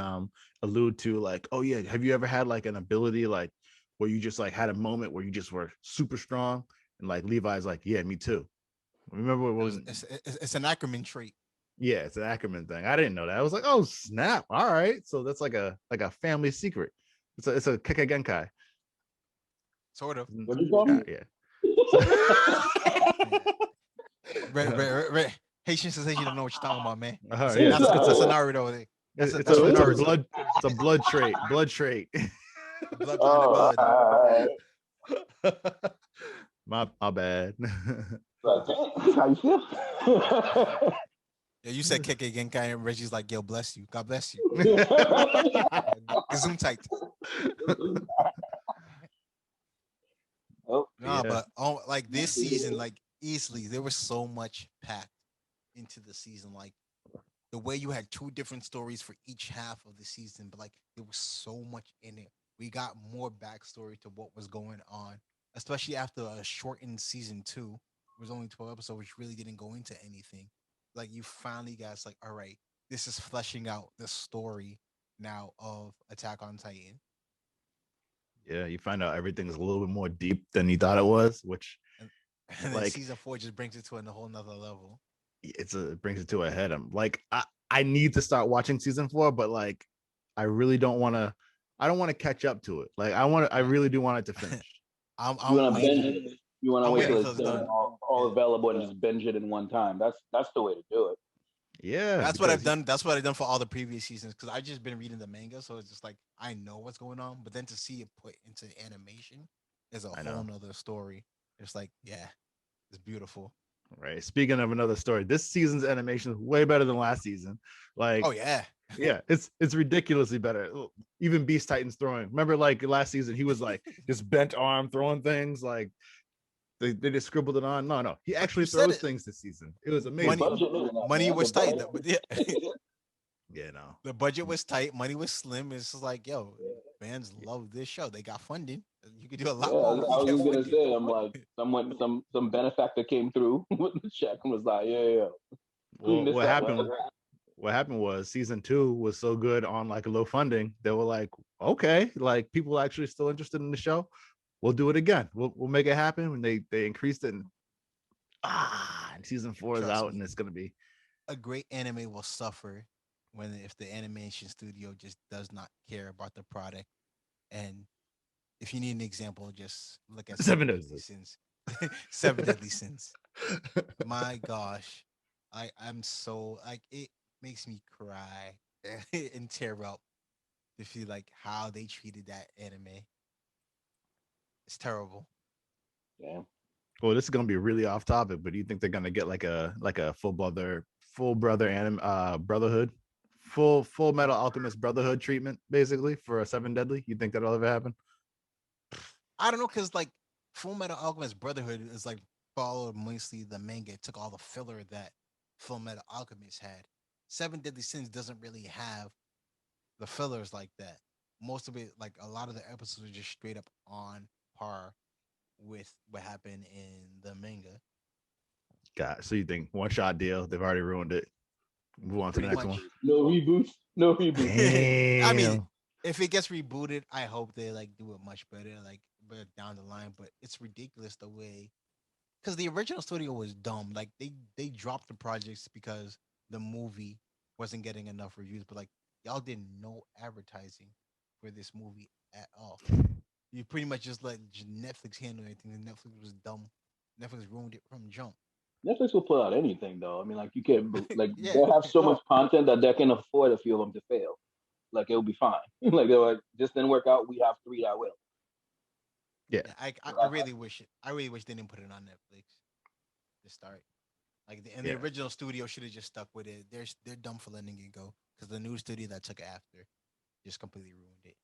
allude to like, oh yeah, have you ever had like an ability like where you just like had a moment where you just were super strong? And like Levi's like, yeah, me too. Remember what was it's an Ackerman trait. Yeah, it's an Ackerman thing. I didn't know that. I was like, oh snap. All right. So that's like a family secret. It's a Kekkei Genkai. Sort of. What do you call me? Yeah. Haitian says you don't know what you're talking about, man. Yeah. That's a scenario. It's a blood trait. Blood trait. Blood. My bad. How you feel? Yeah, you said Kekkei Genkai, and Reggie's like, yo, bless you. God bless you. Zoom tight. But like this season, like easily, there was so much packed into the season. Like the way you had 2 different stories for each half of the season, but like there was so much in it. We got more backstory to what was going on, especially after a shortened season 2. It was only 12 episodes, which really didn't go into anything. Like you finally guys like, all right, this is fleshing out the story now of Attack on Titan. Yeah, you find out everything's a little bit more deep than you thought it was, which and then like season 4 just brings it to a whole nother level. It brings it to a head. I'm like, I need to start watching season 4, but like I really don't want to. I don't want to catch up to it. Like I really do want it to finish. You want to wait till it's done, all available, and just binge it in one time. That's the way to do it. Yeah, that's what I've done. That's what I've done for all the previous seasons because I just been reading the manga, so it's just like I know what's going on. But then to see it put into animation is a whole nother story. It's like, yeah, it's beautiful. Right. Speaking of another story, this season's animation is way better than last season. Like, oh yeah, yeah, it's ridiculously better. Even Beast Titan's throwing. Remember, like last season, he was like this bent arm throwing things. Like they just scribbled it on. No, he actually throws things this season. It was amazing. Money was tight. Yeah, no. The budget was tight. Money was slim. It's just like, yo, fans love this show. They got funding. You could do a lot more. I was gonna say, I'm like, some benefactor came through with the check and was like, yeah. Well, what happened was season 2 was so good on like low funding. They were like, okay, like people actually still interested in the show. We'll do it again. We'll make it happen. When they increased it, and season 4 is out, and it's gonna be a great anime will suffer if the animation studio just does not care about the product. And if you need an example, just look at 7 Deadly Sins. 7 Deadly Sins. My gosh, I'm so like it makes me cry and tear up to feel like how they treated that anime. It's terrible. Yeah. Well, this is gonna be really off topic, but do you think they're gonna get like a full brother brotherhood, full Metal Alchemist Brotherhood treatment, basically for a 7 Deadly? You think that'll ever happen? I don't know, because like Full Metal Alchemist Brotherhood is like followed mostly the manga. It took all the filler that Full Metal Alchemist had. 7 Deadly Sins doesn't really have the fillers like that. Most of it, like a lot of the episodes, are just straight up on par with what happened in the manga. God, so you think one shot deal? They've already ruined it. Move on to the next one. No reboots. Damn. I mean, if it gets rebooted, I hope they like do it much better, like down the line. But it's ridiculous the way, because the original studio was dumb. Like they dropped the projects because the movie wasn't getting enough reviews. But like y'all did no advertising for this movie at all. You pretty much just let Netflix handle everything. And Netflix was dumb. Netflix ruined it from jump. Netflix will put out anything though. I mean, like you can't like they have so much content that they can afford a few of them to fail. Like it'll be fine. Like they're like, this didn't work out. We have 3 that will. Yeah. I really wish it. I really wish they didn't put it on Netflix. Just start. Like and the Yeah. original studio should have just stuck with it. They're dumb for letting it go because the new studio that took it after just completely ruined it.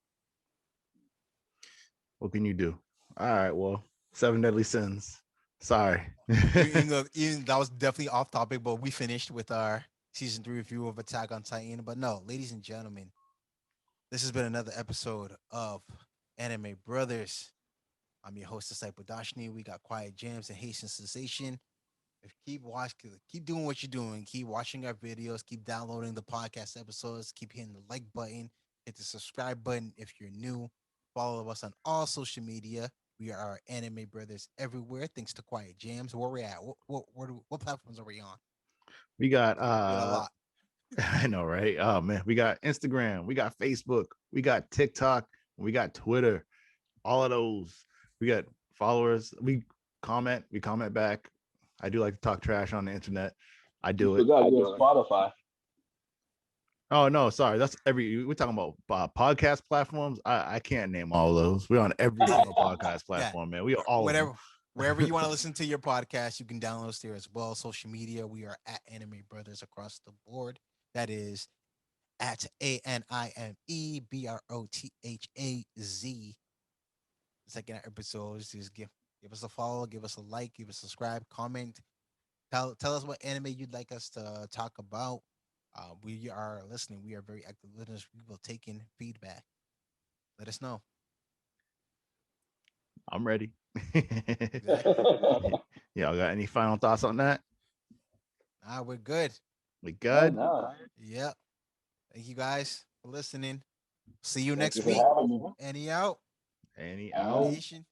What can you do? All right. Well, Seven Deadly Sins. Sorry. Even that was definitely off topic, but we finished with our season 3 review of Attack on Titan. But no, ladies and gentlemen, this has been another episode of Anime Brothers. I'm your host, Disciple Dashni. We got Quiet Gems and Haitian Sensation. If keep doing what you're doing. Keep watching our videos. Keep downloading the podcast episodes. Keep hitting the like button. Hit the subscribe button if you're new. Follow us on all social media. We are Anime Brothers everywhere. Thanks to Quiet Jams. Where we at? What platforms are we on? We got We got a lot. I know, right? Oh man, we got Instagram, we got Facebook, we got TikTok, we got Twitter, all of those. We got followers. We comment back. I do like to talk trash on the internet. I You do it. forgot you're on Spotify. Oh no, sorry. That's we're talking about podcast platforms. I can't name all of those. We're on every single podcast Yeah. platform, man. We are all of them. Wherever you want to listen to your podcast, you can download us there as well. Social media, we are at Anime Brothers across the board. That is at ANIMEBROTHAZ. Second episodes, just give us a follow, give us a like, give us a subscribe, comment. Tell us what anime you'd like us to talk about. We are listening. We are very active listeners. We will take in feedback. Let us know. I'm ready. Exactly. Y'all got any final thoughts on that? We're good. We good? No. Yep. Thank you guys for listening. See you Thank next you for week. having me. Annie out. Any All out? right. Nation.